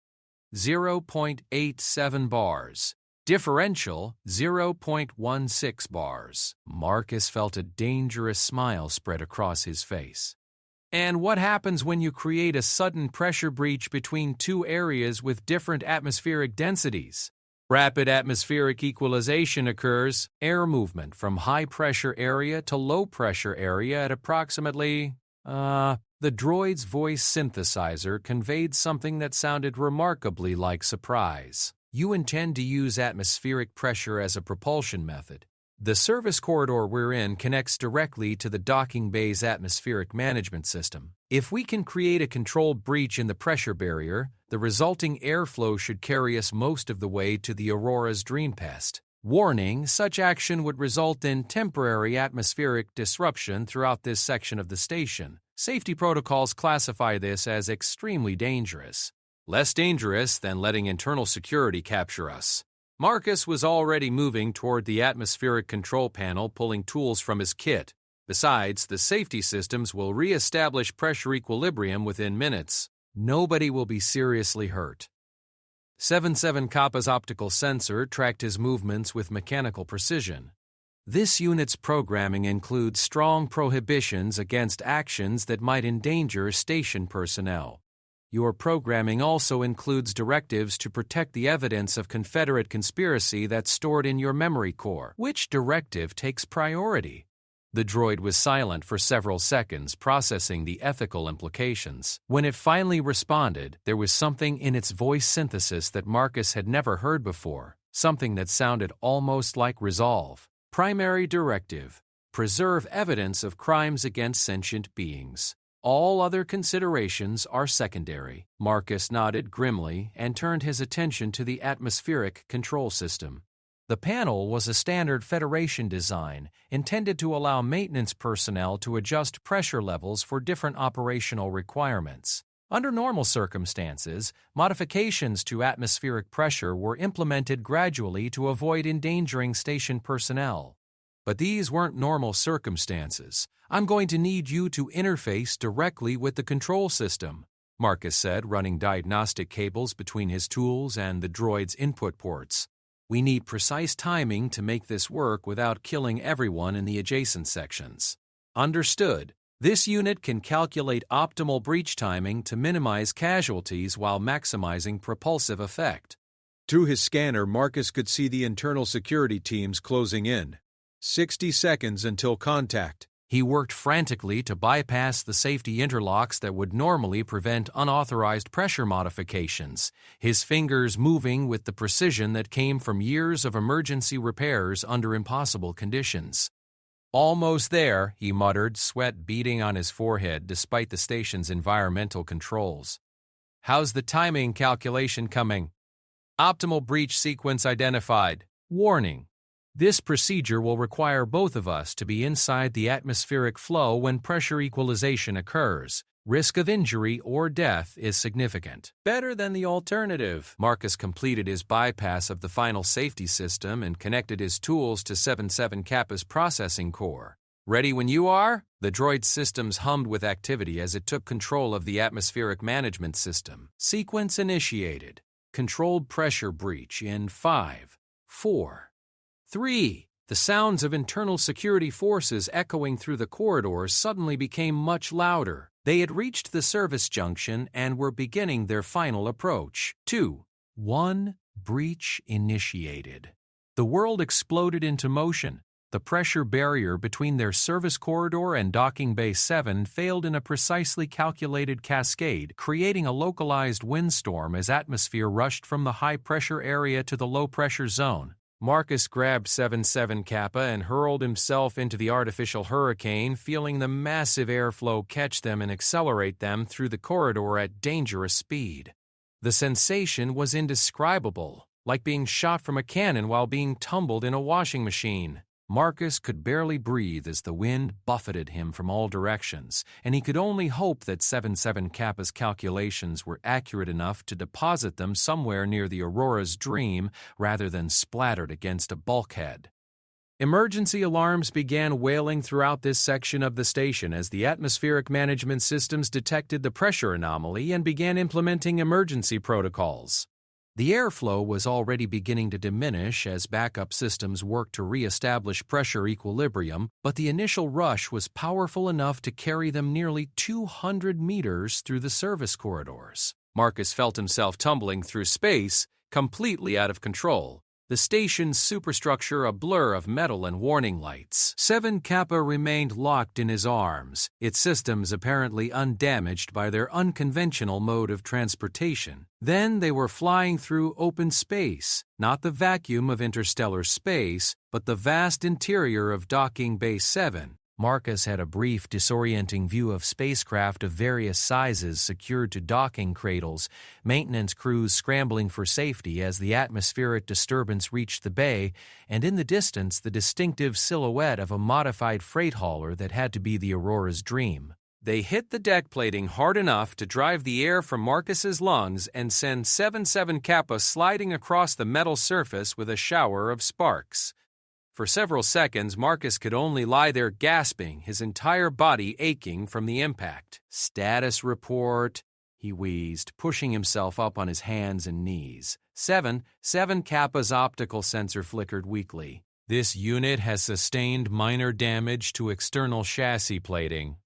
0.87 bars. Differential 0.16 bars. Marcus felt a dangerous smile spread across his face. And what happens when you create a sudden pressure breach between two areas with different atmospheric densities? Rapid atmospheric equalization occurs, air movement from high-pressure area to low-pressure area at approximately, The droid's voice synthesizer conveyed something that sounded remarkably like surprise. You intend to use atmospheric pressure as a propulsion method. The service corridor we're in connects directly to the docking bay's atmospheric management system. If we can create a controlled breach in the pressure barrier, the resulting airflow should carry us most of the way to the Aurora's dream pest. Warning, such action would result in temporary atmospheric disruption throughout this section of the station. Safety protocols classify this as extremely dangerous. Less dangerous than letting internal security capture us. Marcus was already moving toward the atmospheric control panel, pulling tools from his kit. Besides, the safety systems will re-establish pressure equilibrium within minutes. Nobody will be seriously hurt. 77 Kappa's optical sensor tracked his movements with mechanical precision. This unit's programming includes strong prohibitions against actions that might endanger station personnel. Your programming also includes directives to protect the evidence of Confederate conspiracy that's stored in your memory core. Which directive takes priority? The droid was silent for several seconds, processing the ethical implications. When it finally responded, there was something in its voice synthesis that Marcus had never heard before, something that sounded almost like resolve. Primary directive: preserve evidence of crimes against sentient beings. All other considerations are secondary. Marcus nodded grimly and turned his attention to the atmospheric control system. The panel was a standard Federation design, intended to allow maintenance personnel to adjust pressure levels for different operational requirements. Under normal circumstances, modifications to atmospheric pressure were implemented gradually to avoid endangering station personnel. But these weren't normal circumstances. I'm going to need you to interface directly with the control system, Marcus said, running diagnostic cables between his tools and the droid's input ports. We need precise timing to make this work without killing everyone in the adjacent sections. Understood. This unit can calculate optimal breach timing to minimize casualties while maximizing propulsive effect. Through his scanner, Marcus could see the internal security teams closing in. 60 seconds until contact. He worked frantically to bypass the safety interlocks that would normally prevent unauthorized pressure modifications, his fingers moving with the precision that came from years of emergency repairs under impossible conditions. Almost there, he muttered, sweat beading on his forehead despite the station's environmental controls. How's the timing calculation coming? Optimal breach sequence identified. Warning. This procedure will require both of us to be inside the atmospheric flow when pressure equalization occurs. Risk of injury or death is significant. Better than the alternative. Marcus completed his bypass of the final safety system and connected his tools to 77 Kappa's processing core. Ready when you are? The droid's systems hummed with activity as it took control of the atmospheric management system. Sequence initiated. Controlled pressure breach in 5, 4, 3. The sounds of internal security forces echoing through the corridors suddenly became much louder. They had reached the service junction and were beginning their final approach. 2, 1. Breach initiated. The world exploded into motion. The pressure barrier between their service corridor and docking bay 7 failed in a precisely calculated cascade, creating a localized windstorm as atmosphere rushed from the high-pressure area to the low-pressure zone. Marcus grabbed 77 Kappa and hurled himself into the artificial hurricane, feeling the massive airflow catch them and accelerate them through the corridor at dangerous speed. The sensation was indescribable, like being shot from a cannon while being tumbled in a washing machine. Marcus could barely breathe as the wind buffeted him from all directions, and he could only hope that 77 Kappa's calculations were accurate enough to deposit them somewhere near the Aurora's Dream rather than splattered against a bulkhead. Emergency alarms began wailing throughout this section of the station as the atmospheric management systems detected the pressure anomaly and began implementing emergency protocols. The airflow was already beginning to diminish as backup systems worked to re-establish pressure equilibrium, but the initial rush was powerful enough to carry them nearly 200 meters through the service corridors. Marcus felt himself tumbling through space, completely out of control, the station's superstructure a blur of metal and warning lights. 7 Kappa remained locked in his arms, its systems apparently undamaged by their unconventional mode of transportation. Then they were flying through open space, not the vacuum of interstellar space, but the vast interior of Docking Bay 7. Marcus had a brief, disorienting view of spacecraft of various sizes secured to docking cradles, maintenance crews scrambling for safety as the atmospheric disturbance reached the bay, and in the distance the distinctive silhouette of a modified freight hauler that had to be the Aurora's Dream. They hit the deck plating hard enough to drive the air from Marcus's lungs and send 77 Kappa sliding across the metal surface with a shower of sparks. For several seconds, Marcus could only lie there gasping, his entire body aching from the impact. "Status report," he wheezed, pushing himself up on his hands and knees. 7 Kappa's optical sensor flickered weakly. "This unit has sustained minor damage to external chassis plating.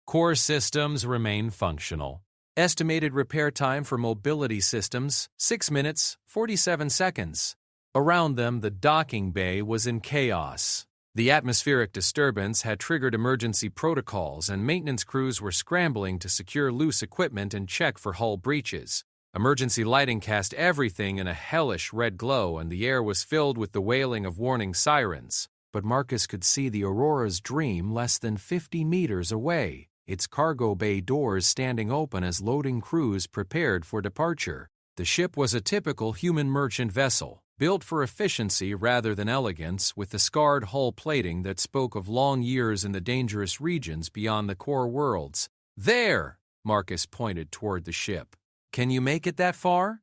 Core systems remain functional. Estimated repair time for mobility systems, 6 minutes, 47 seconds. Around them, the docking bay was in chaos. The atmospheric disturbance had triggered emergency protocols, and maintenance crews were scrambling to secure loose equipment and check for hull breaches. Emergency lighting cast everything in a hellish red glow, and the air was filled with the wailing of warning sirens. But Marcus could see the Aurora's Dream less than 50 meters away, its cargo bay doors standing open as loading crews prepared for departure. The ship was a typical human merchant vessel, built for efficiency rather than elegance, with the scarred hull plating that spoke of long years in the dangerous regions beyond the core worlds. "There!" Marcus pointed toward the ship. "Can you make it that far?"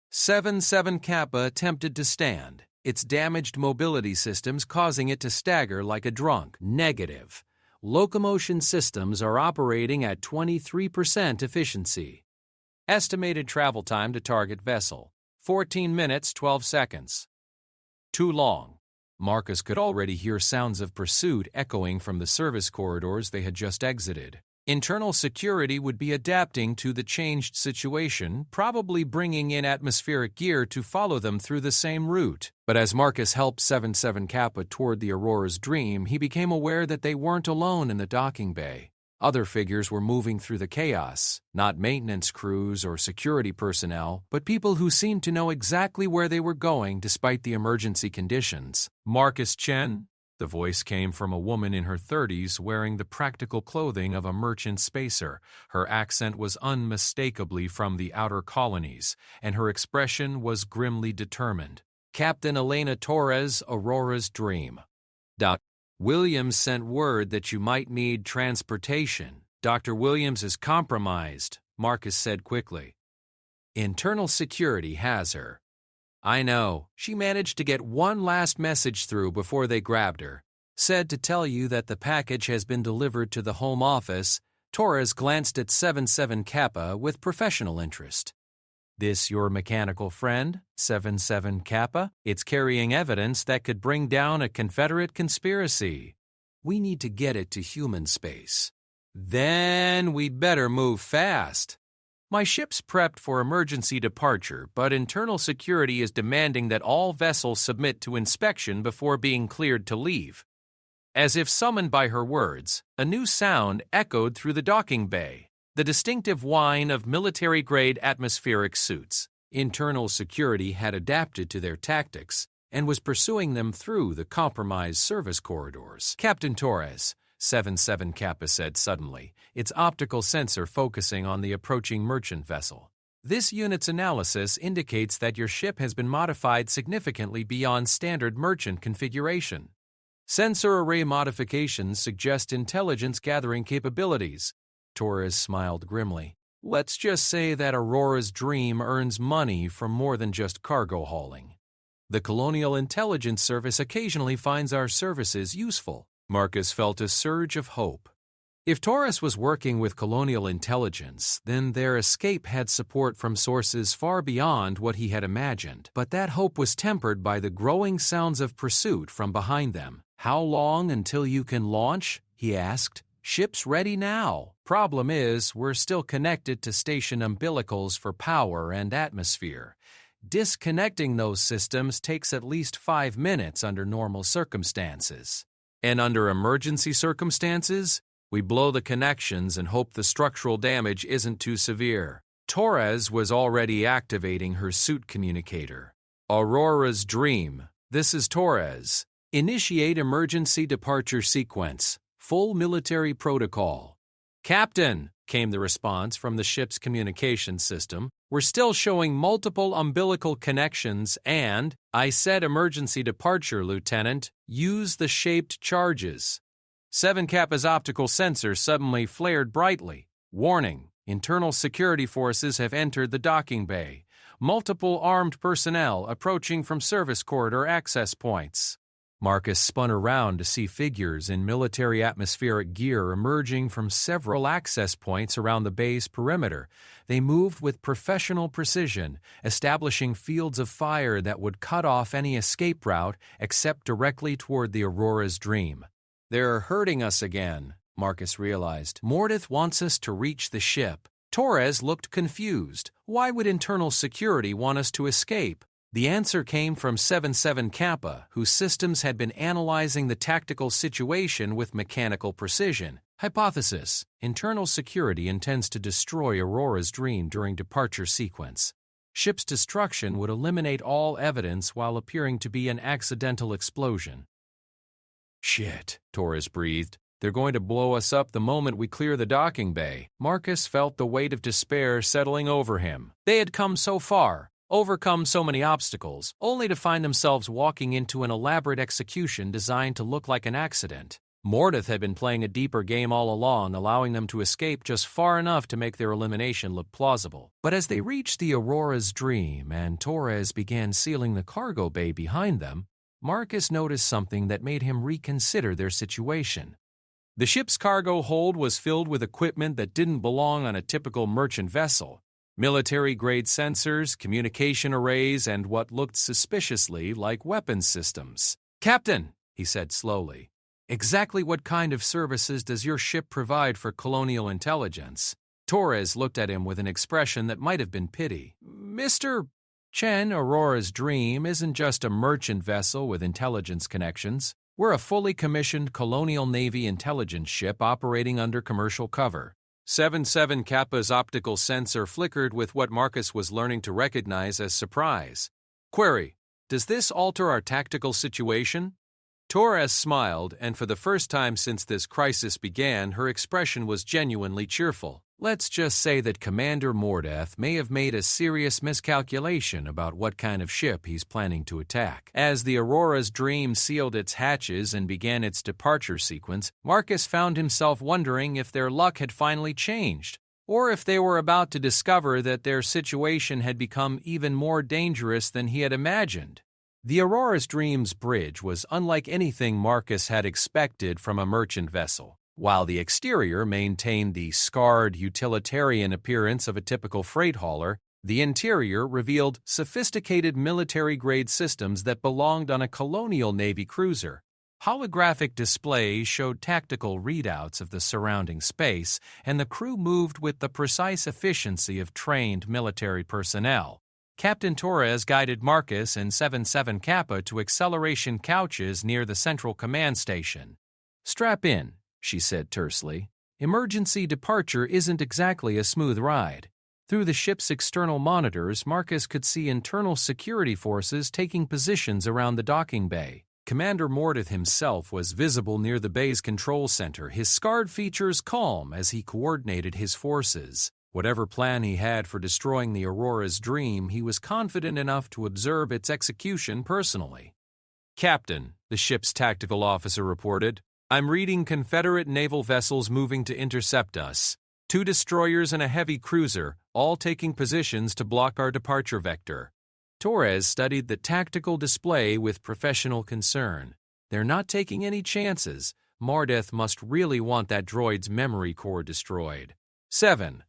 7 Kappa attempted to stand, its damaged mobility systems causing it to stagger like a drunk. "Negative. Locomotion systems are operating at 23% efficiency. Estimated travel time to target vessel, 14 minutes, 12 seconds. Too long." Marcus could already hear sounds of pursuit echoing from the service corridors they had just exited. Internal security would be adapting to the changed situation, probably bringing in atmospheric gear to follow them through the same route. But as Marcus helped 7 Kappa toward the Aurora's Dream, he became aware that they weren't alone in the docking bay. Other figures were moving through the chaos, not maintenance crews or security personnel, but people who seemed to know exactly where they were going despite the emergency conditions. "Marcus Chen?" The voice came from a woman in her 30s wearing the practical clothing of a merchant spacer. Her accent was unmistakably from the outer colonies, and her expression was grimly determined. "Captain Elena Torres, Aurora's Dream. Williams sent word that you might need transportation. Dr. Williams is compromised," Marcus said quickly. "Internal security has her." "I know. She managed to get one last message through before they grabbed her. Said to tell you that the package has been delivered to the home office." Torres glanced at 7 Kappa with professional interest. "This your mechanical friend, 7 Kappa? It's carrying evidence that could bring down a Confederate conspiracy. We need to get it to human space. Then we'd better move fast. My ship's prepped for emergency departure, but internal security is demanding that all vessels submit to inspection before being cleared to leave. As if summoned by her words, a new sound echoed through the docking bay, the distinctive whine of military-grade atmospheric suits. Internal security had adapted to their tactics and was pursuing them through the compromised service corridors. Captain Torres, 77 Kappa said suddenly, its optical sensor focusing on the approaching merchant vessel. This unit's analysis indicates that your ship has been modified significantly beyond standard merchant configuration. Sensor array modifications suggest intelligence-gathering capabilities. Torres smiled grimly. Let's just say that Aurora's Dream earns money from more than just cargo hauling. The Colonial Intelligence Service occasionally finds our services useful. Marcus felt a surge of hope. If Torres was working with Colonial Intelligence, then their escape had support from sources far beyond what he had imagined. But that hope was tempered by the growing sounds of pursuit from behind them. How long until you can launch? He asked. Ship's ready now. Problem is, we're still connected to station umbilicals for power and atmosphere. Disconnecting those systems takes at least 5 minutes under normal circumstances. And under emergency circumstances, we blow the connections and hope the structural damage isn't too severe. Torres was already activating her suit communicator. Aurora's Dream. This is Torres. Initiate emergency departure sequence. Full military protocol. Captain, came the response from the ship's communication system. We're still showing multiple umbilical connections and, I said emergency departure, Lieutenant. Use the shaped charges. 7 Kappa's optical sensor suddenly flared brightly. Warning, internal security forces have entered the docking bay. Multiple armed personnel approaching from service corridor access points. Marcus spun around to see figures in military atmospheric gear emerging from several access points around the bay's perimeter. They moved with professional precision, establishing fields of fire that would cut off any escape route except directly toward the Aurora's Dream. They're hurting us again, Marcus realized. Mordeth wants us to reach the ship. Torres looked confused. Why would internal security want us to escape? The answer came from 77 Kappa, whose systems had been analyzing the tactical situation with mechanical precision. Hypothesis: internal security intends to destroy Aurora's Dream during departure sequence. Ship's destruction would eliminate all evidence while appearing to be an accidental explosion. Shit, Torres breathed. They're going to blow us up the moment we clear the docking bay. Marcus felt the weight of despair settling over him. They had come so far, overcome so many obstacles, only to find themselves walking into an elaborate execution designed to look like an accident. Mordeth had been playing a deeper game all along, allowing them to escape just far enough to make their elimination look plausible. But as they reached the Aurora's Dream and Torres began sealing the cargo bay behind them, Marcus noticed something that made him reconsider their situation. The ship's cargo hold was filled with equipment that didn't belong on a typical merchant vessel. Military-grade sensors, communication arrays, and what looked suspiciously like weapons systems. "Captain," he said slowly, "exactly what kind of services does your ship provide for Colonial Intelligence?" Torres looked at him with an expression that might have been pity. "Mr. Chen, Aurora's Dream isn't just a merchant vessel with intelligence connections. We're a fully commissioned Colonial Navy intelligence ship operating under commercial cover." 77 Kappa's optical sensor flickered with what Marcus was learning to recognize as surprise. Query: does this alter our tactical situation? Torres smiled, and for the first time since this crisis began, her expression was genuinely cheerful. Let's just say that Commander Mordeth may have made a serious miscalculation about what kind of ship he's planning to attack. As the Aurora's Dream sealed its hatches and began its departure sequence, Marcus found himself wondering if their luck had finally changed, or if they were about to discover that their situation had become even more dangerous than he had imagined. The Aurora's Dream's bridge was unlike anything Marcus had expected from a merchant vessel. While the exterior maintained the scarred, utilitarian appearance of a typical freight hauler, the interior revealed sophisticated military-grade systems that belonged on a Colonial Navy cruiser. Holographic displays showed tactical readouts of the surrounding space, and the crew moved with the precise efficiency of trained military personnel. Captain Torres guided Marcus and 77 Kappa to acceleration couches near the central command station. "Strap in," she said tersely. "Emergency departure isn't exactly a smooth ride." Through the ship's external monitors, Marcus could see internal security forces taking positions around the docking bay. Commander Mordeth himself was visible near the bay's control center, his scarred features calm as he coordinated his forces. Whatever plan he had for destroying the Aurora's Dream, he was confident enough to observe its execution personally. "Captain," the ship's tactical officer reported, "I'm reading Confederate naval vessels moving to intercept us. 2 destroyers and a heavy cruiser, all taking positions to block our departure vector." Torres studied the tactical display with professional concern. They're not taking any chances. Mordeth must really want that droid's memory core destroyed. 7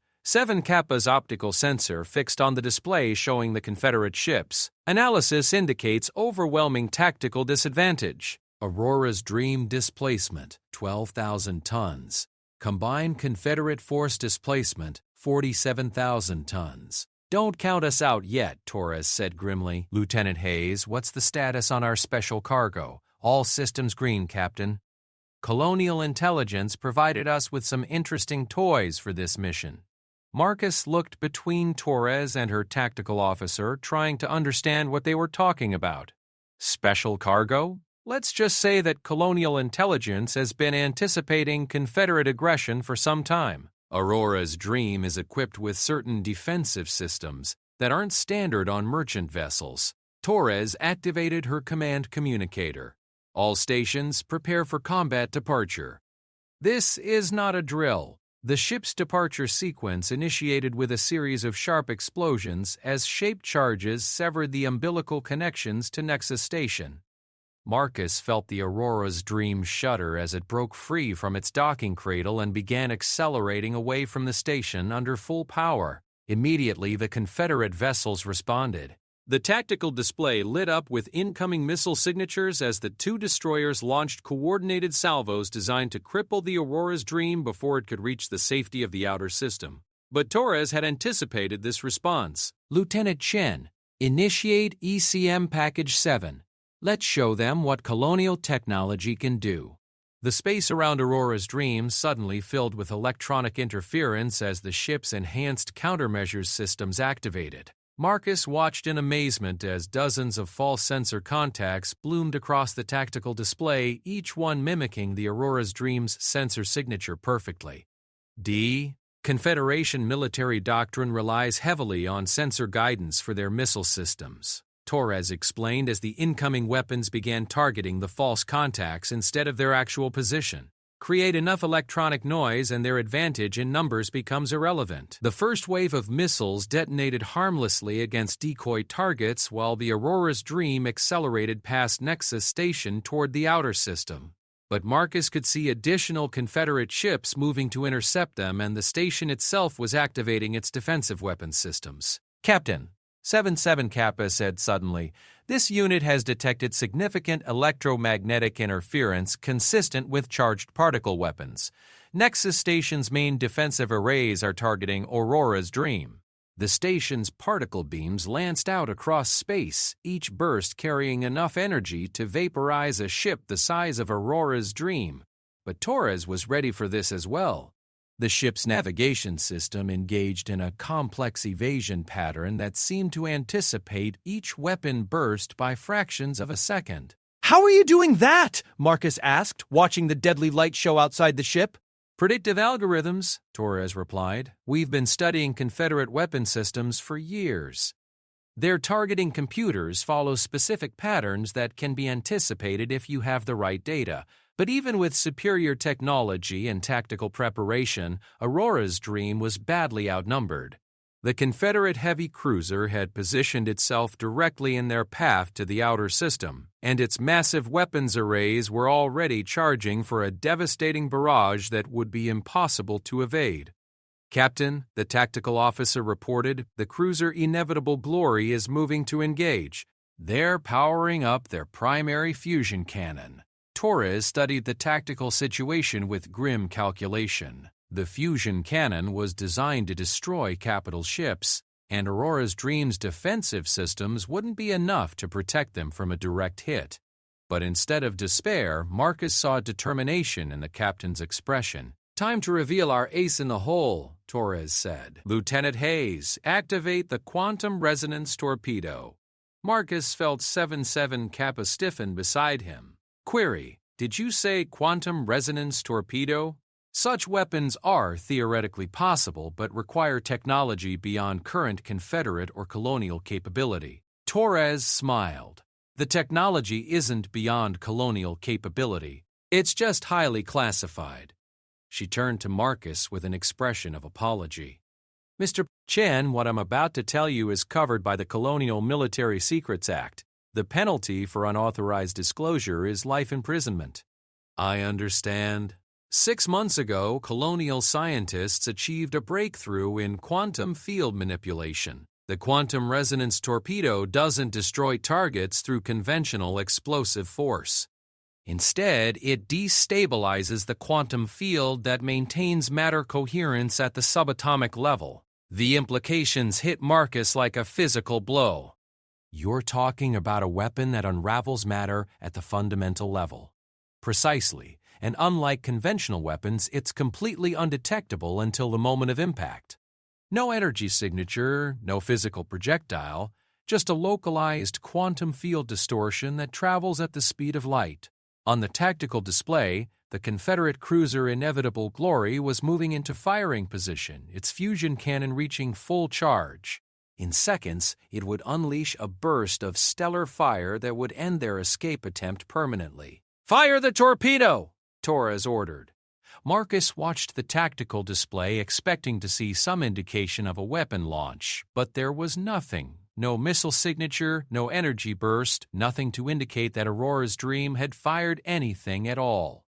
Kappa's optical sensor fixed on the display showing the Confederate ships. Analysis indicates overwhelming tactical disadvantage. Aurora's Dream displacement, 12,000 tons. Combined Confederate force displacement, 47,000 tons. "Don't count us out yet," Torres said grimly. "Lieutenant Hayes, what's the status on our special cargo?" "All systems green, Captain." Colonial intelligence provided us with some interesting toys for this mission. Marcus looked between Torres and her tactical officer, trying to understand what they were talking about. Special cargo? Let's just say that colonial intelligence has been anticipating Confederate aggression for some time. Aurora's Dream is equipped with certain defensive systems that aren't standard on merchant vessels. Torres activated her command communicator. "All stations, prepare for combat departure." This is not a drill. The ship's departure sequence initiated with a series of sharp explosions as shaped charges severed the umbilical connections to Nexus Station. Marcus felt the Aurora's Dream shudder as it broke free from its docking cradle and began accelerating away from the station under full power. Immediately, the Confederate vessels responded. The tactical display lit up with incoming missile signatures as the 2 destroyers launched coordinated salvos designed to cripple the Aurora's Dream before it could reach the safety of the outer system. But Torres had anticipated this response. "Lieutenant Chen, initiate ECM Package 7. Let's show them what colonial technology can do." The space around Aurora's Dream suddenly filled with electronic interference as the ship's enhanced countermeasures systems activated. Marcus watched in amazement as dozens of false sensor contacts bloomed across the tactical display, each one mimicking the Aurora's Dream's sensor signature perfectly. Confederation military doctrine relies heavily on sensor guidance for their missile systems, Torres explained as the incoming weapons began targeting the false contacts instead of their actual position. Create enough electronic noise and their advantage in numbers becomes irrelevant. The first wave of missiles detonated harmlessly against decoy targets while the Aurora's Dream accelerated past Nexus Station toward the outer system. But Marcus could see additional Confederate ships moving to intercept them, and the station itself was activating its defensive weapons systems. "Captain," 7 Kappa said suddenly, "this unit has detected significant electromagnetic interference consistent with charged particle weapons. Nexus Station's main defensive arrays are targeting Aurora's Dream." The station's particle beams lanced out across space, each burst carrying enough energy to vaporize a ship the size of Aurora's Dream. But Torres was ready for this as well. The ship's navigation system engaged in a complex evasion pattern that seemed to anticipate each weapon burst by fractions of a second. "How are you doing that?" Marcus asked, watching the deadly light show outside the ship. "Predictive algorithms," Torres replied. "We've been studying Confederate weapon systems for years. Their targeting computers follow specific patterns that can be anticipated if you have the right data. But even with superior technology and tactical preparation, Aurora's Dream was badly outnumbered. The Confederate heavy cruiser had positioned itself directly in their path to the outer system, and its massive weapons arrays were already charging for a devastating barrage that would be impossible to evade. "Captain," the tactical officer reported, "the cruiser Inevitable Glory is moving to engage. They're powering up their primary fusion cannon." Torres studied the tactical situation with grim calculation. The fusion cannon was designed to destroy capital ships, and Aurora's Dream's defensive systems wouldn't be enough to protect them from a direct hit. But instead of despair, Marcus saw determination in the captain's expression. "Time to reveal our ace in the hole," Torres said. "Lieutenant Hayes, activate the quantum resonance torpedo." Marcus felt 7-7 Kappa stiffen beside him. Query: Did you say quantum resonance torpedo? Such weapons are theoretically possible but require technology beyond current Confederate or colonial capability. Torres smiled. The technology isn't beyond colonial capability. It's just highly classified. She turned to Marcus with an expression of apology. "Mr. Chen, what I'm about to tell you is covered by the Colonial Military Secrets Act. The penalty for unauthorized disclosure is life imprisonment." "I understand." 6 months ago, colonial scientists achieved a breakthrough in quantum field manipulation. The quantum resonance torpedo doesn't destroy targets through conventional explosive force. Instead, it destabilizes the quantum field that maintains matter coherence at the subatomic level. The implications hit Marcus like a physical blow. "You're talking about a weapon that unravels matter at the fundamental level." "Precisely, and unlike conventional weapons, it's completely undetectable until the moment of impact. No energy signature, no physical projectile, just a localized quantum field distortion that travels at the speed of light." On the tactical display, the Confederate cruiser Inevitable Glory was moving into firing position, its fusion cannon reaching full charge. In seconds, it would unleash a burst of stellar fire that would end their escape attempt permanently. "Fire the torpedo!" Torres ordered. Marcus watched the tactical display, expecting to see some indication of a weapon launch, but there was nothing. No missile signature, no energy burst, nothing to indicate that Aurora's Dream had fired anything at all.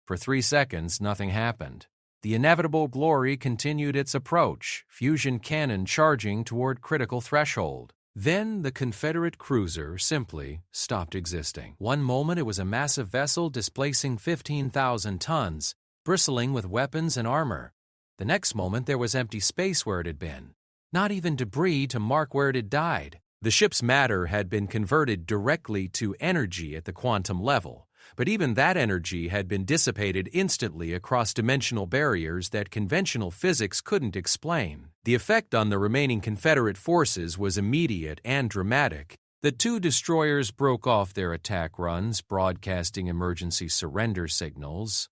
For 3 seconds, nothing happened. The Inevitable Glory continued its approach, fusion cannon charging toward critical threshold. Then the Confederate cruiser simply stopped existing. One moment it was a massive vessel displacing 15,000 tons, bristling with weapons and armor. The next moment there was empty space where it had been. Not even debris to mark where it had died. The ship's matter had been converted directly to energy at the quantum level, but even that energy had been dissipated instantly across dimensional barriers that conventional physics couldn't explain. The effect on the remaining Confederate forces was immediate and dramatic. The 2 destroyers broke off their attack runs, broadcasting emergency surrender signals.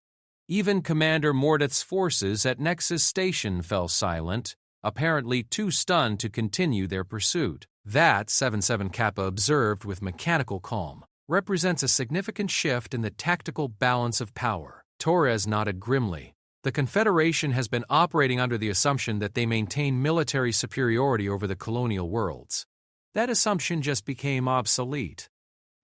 Even Commander Mordeth's forces at Nexus Station fell silent, apparently too stunned to continue their pursuit. That, 7-7 Kappa observed with mechanical calm, represents a significant shift in the tactical balance of power. Torres nodded grimly. The Confederation has been operating under the assumption that they maintain military superiority over the colonial worlds. That assumption just became obsolete.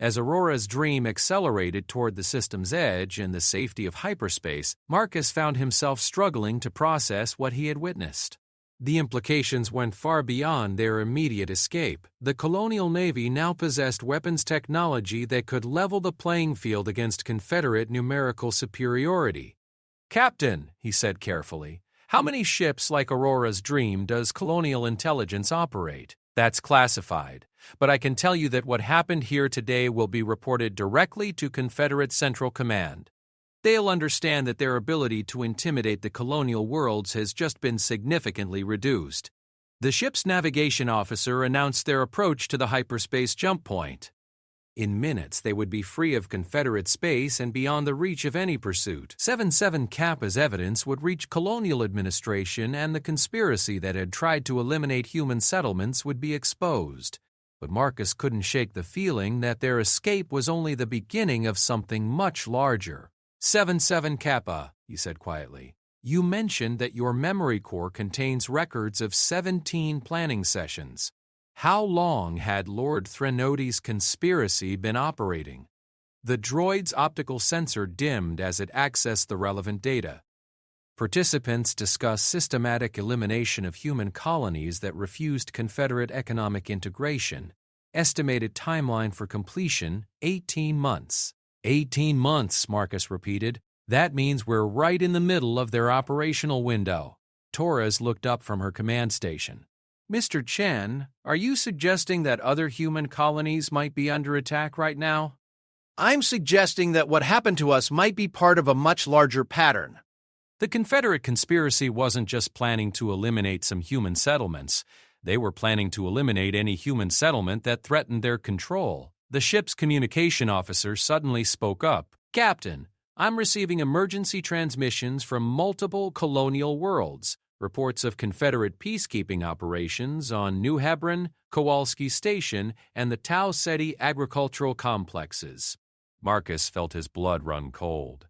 As Aurora's Dream accelerated toward the system's edge and the safety of hyperspace, Marcus found himself struggling to process what he had witnessed. The implications went far beyond their immediate escape. The colonial navy now possessed weapons technology that could level the playing field against Confederate numerical superiority. "Captain," he said carefully, "how many ships like Aurora's Dream does colonial intelligence operate? That's classified, but I can tell you that what happened here today will be reported directly to Confederate Central Command. They'll understand that their ability to intimidate the colonial worlds has just been significantly reduced." The ship's navigation officer announced their approach to the hyperspace jump point. In minutes, they would be free of Confederate space and beyond the reach of any pursuit. 7-7 Kappa's evidence would reach colonial administration, and the conspiracy that had tried to eliminate human settlements would be exposed. But Marcus couldn't shake the feeling that their escape was only the beginning of something much larger. 7-7 Kappa, he said quietly, you mentioned that your memory core contains records of 17 planning sessions. How long had Lord Threnodi's conspiracy been operating? The droid's optical sensor dimmed as it accessed the relevant data. Participants discussed systematic elimination of human colonies that refused Confederate economic integration. Estimated timeline for completion, 18 months. 18 months, Marcus repeated. That means we're right in the middle of their operational window. Torres looked up from her command station. Mr. Chen, are you suggesting that other human colonies might be under attack right now? I'm suggesting that what happened to us might be part of a much larger pattern. The Confederate conspiracy wasn't just planning to eliminate some human settlements. They were planning to eliminate any human settlement that threatened their control. The ship's communication officer suddenly spoke up. "Captain, I'm receiving emergency transmissions from multiple colonial worlds. Reports of Confederate peacekeeping operations on New Hebron, Kowalski Station, and the Tau Ceti agricultural complexes." Marcus felt his blood run cold.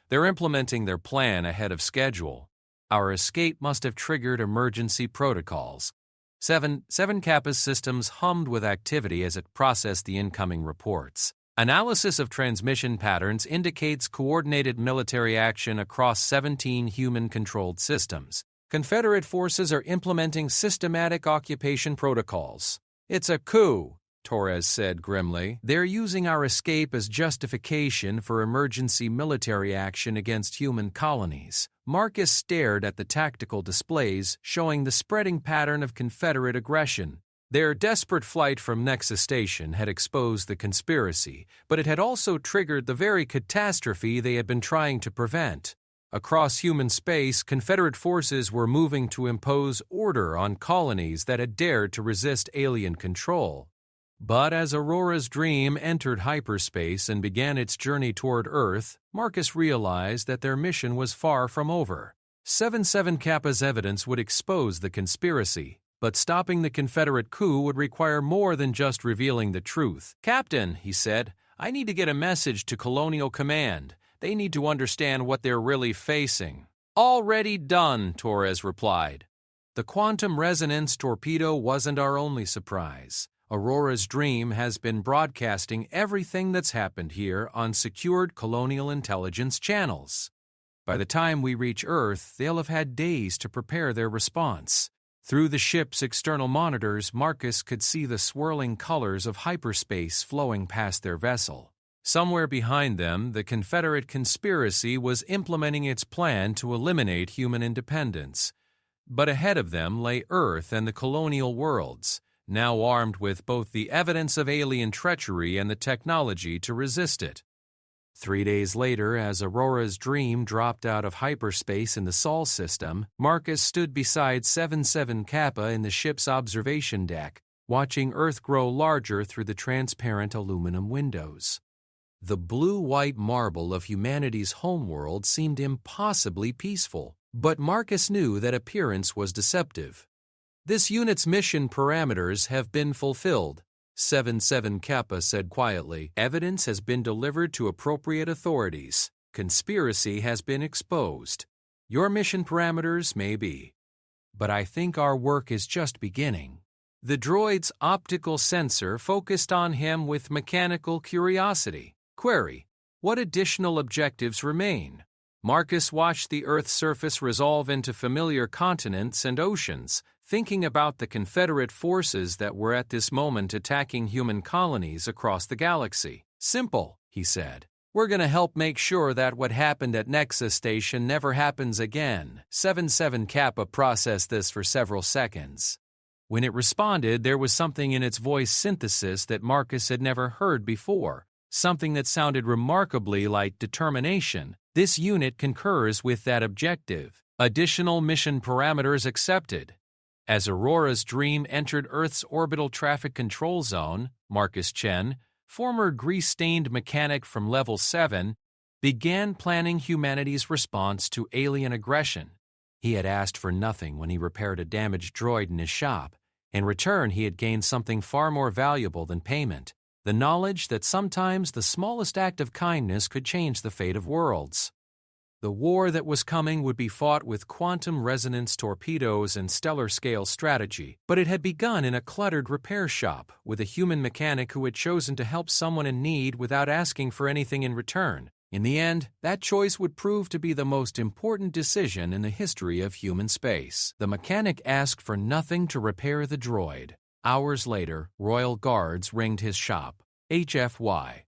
They're implementing their plan ahead of schedule. Our escape must have triggered emergency protocols. Seven Kappa's systems hummed with activity as it processed the incoming reports. Analysis of transmission patterns indicates coordinated military action across 17 human-controlled systems. Confederate forces are implementing systematic occupation protocols. "It's a coup," Torres said grimly. "They're using our escape as justification for emergency military action against human colonies." Marcus stared at the tactical displays showing the spreading pattern of Confederate aggression. Their desperate flight from Nexus Station had exposed the conspiracy, but it had also triggered the very catastrophe they had been trying to prevent. Across human space, Confederate forces were moving to impose order on colonies that had dared to resist alien control. But as Aurora's Dream entered hyperspace and began its journey toward Earth, Marcus realized that their mission was far from over. 7 Kappa's evidence would expose the conspiracy, but stopping the Confederate coup would require more than just revealing the truth. "Captain," he said, "I need to get a message to Colonial Command. They need to understand what they're really facing." "Already done," Torres replied. The quantum resonance torpedo wasn't our only surprise. Aurora's Dream has been broadcasting everything that's happened here on secured colonial intelligence channels. By the time we reach Earth, they'll have had days to prepare their response. Through the ship's external monitors, Marcus could see the swirling colors of hyperspace flowing past their vessel. Somewhere behind them, the Confederate conspiracy was implementing its plan to eliminate human independence. But ahead of them lay Earth and the colonial worlds, now armed with both the evidence of alien treachery and the technology to resist it. 3 days later, as Aurora's Dream dropped out of hyperspace in the Sol system, Marcus stood beside 7 Kappa in the ship's observation deck, watching Earth grow larger through the transparent aluminum windows. The blue-white marble of humanity's homeworld seemed impossibly peaceful, but Marcus knew that appearance was deceptive. "This unit's mission parameters have been fulfilled," 7 Kappa said quietly. "Evidence has been delivered to appropriate authorities. Conspiracy has been exposed. Your mission parameters may be. But I think our work is just beginning." The droid's optical sensor focused on him with mechanical curiosity. Query: what additional objectives remain? Marcus watched the Earth's surface resolve into familiar continents and oceans, thinking about the Confederate forces that were at this moment attacking human colonies across the galaxy. "Simple," he said. "We're going to help make sure that what happened at Nexus Station never happens again." 7 Kappa processed this for several seconds. When it responded, there was something in its voice synthesis that Marcus had never heard before, something that sounded remarkably like determination. "This unit concurs with that objective. Additional mission parameters accepted." As Aurora's Dream entered Earth's orbital traffic control zone, Marcus Chen, former grease-stained mechanic from Level 7, began planning humanity's response to alien aggression. He had asked for nothing when he repaired a damaged droid in his shop. In return, he had gained something far more valuable than payment: the knowledge that sometimes the smallest act of kindness could change the fate of worlds. The war that was coming would be fought with quantum resonance torpedoes and stellar-scale strategy, but it had begun in a cluttered repair shop with a human mechanic who had chosen to help someone in need without asking for anything in return. In the end, that choice would prove to be the most important decision in the history of human space. The mechanic asked for nothing to repair the droid. Hours later, Royal Guards ringed his shop. HFY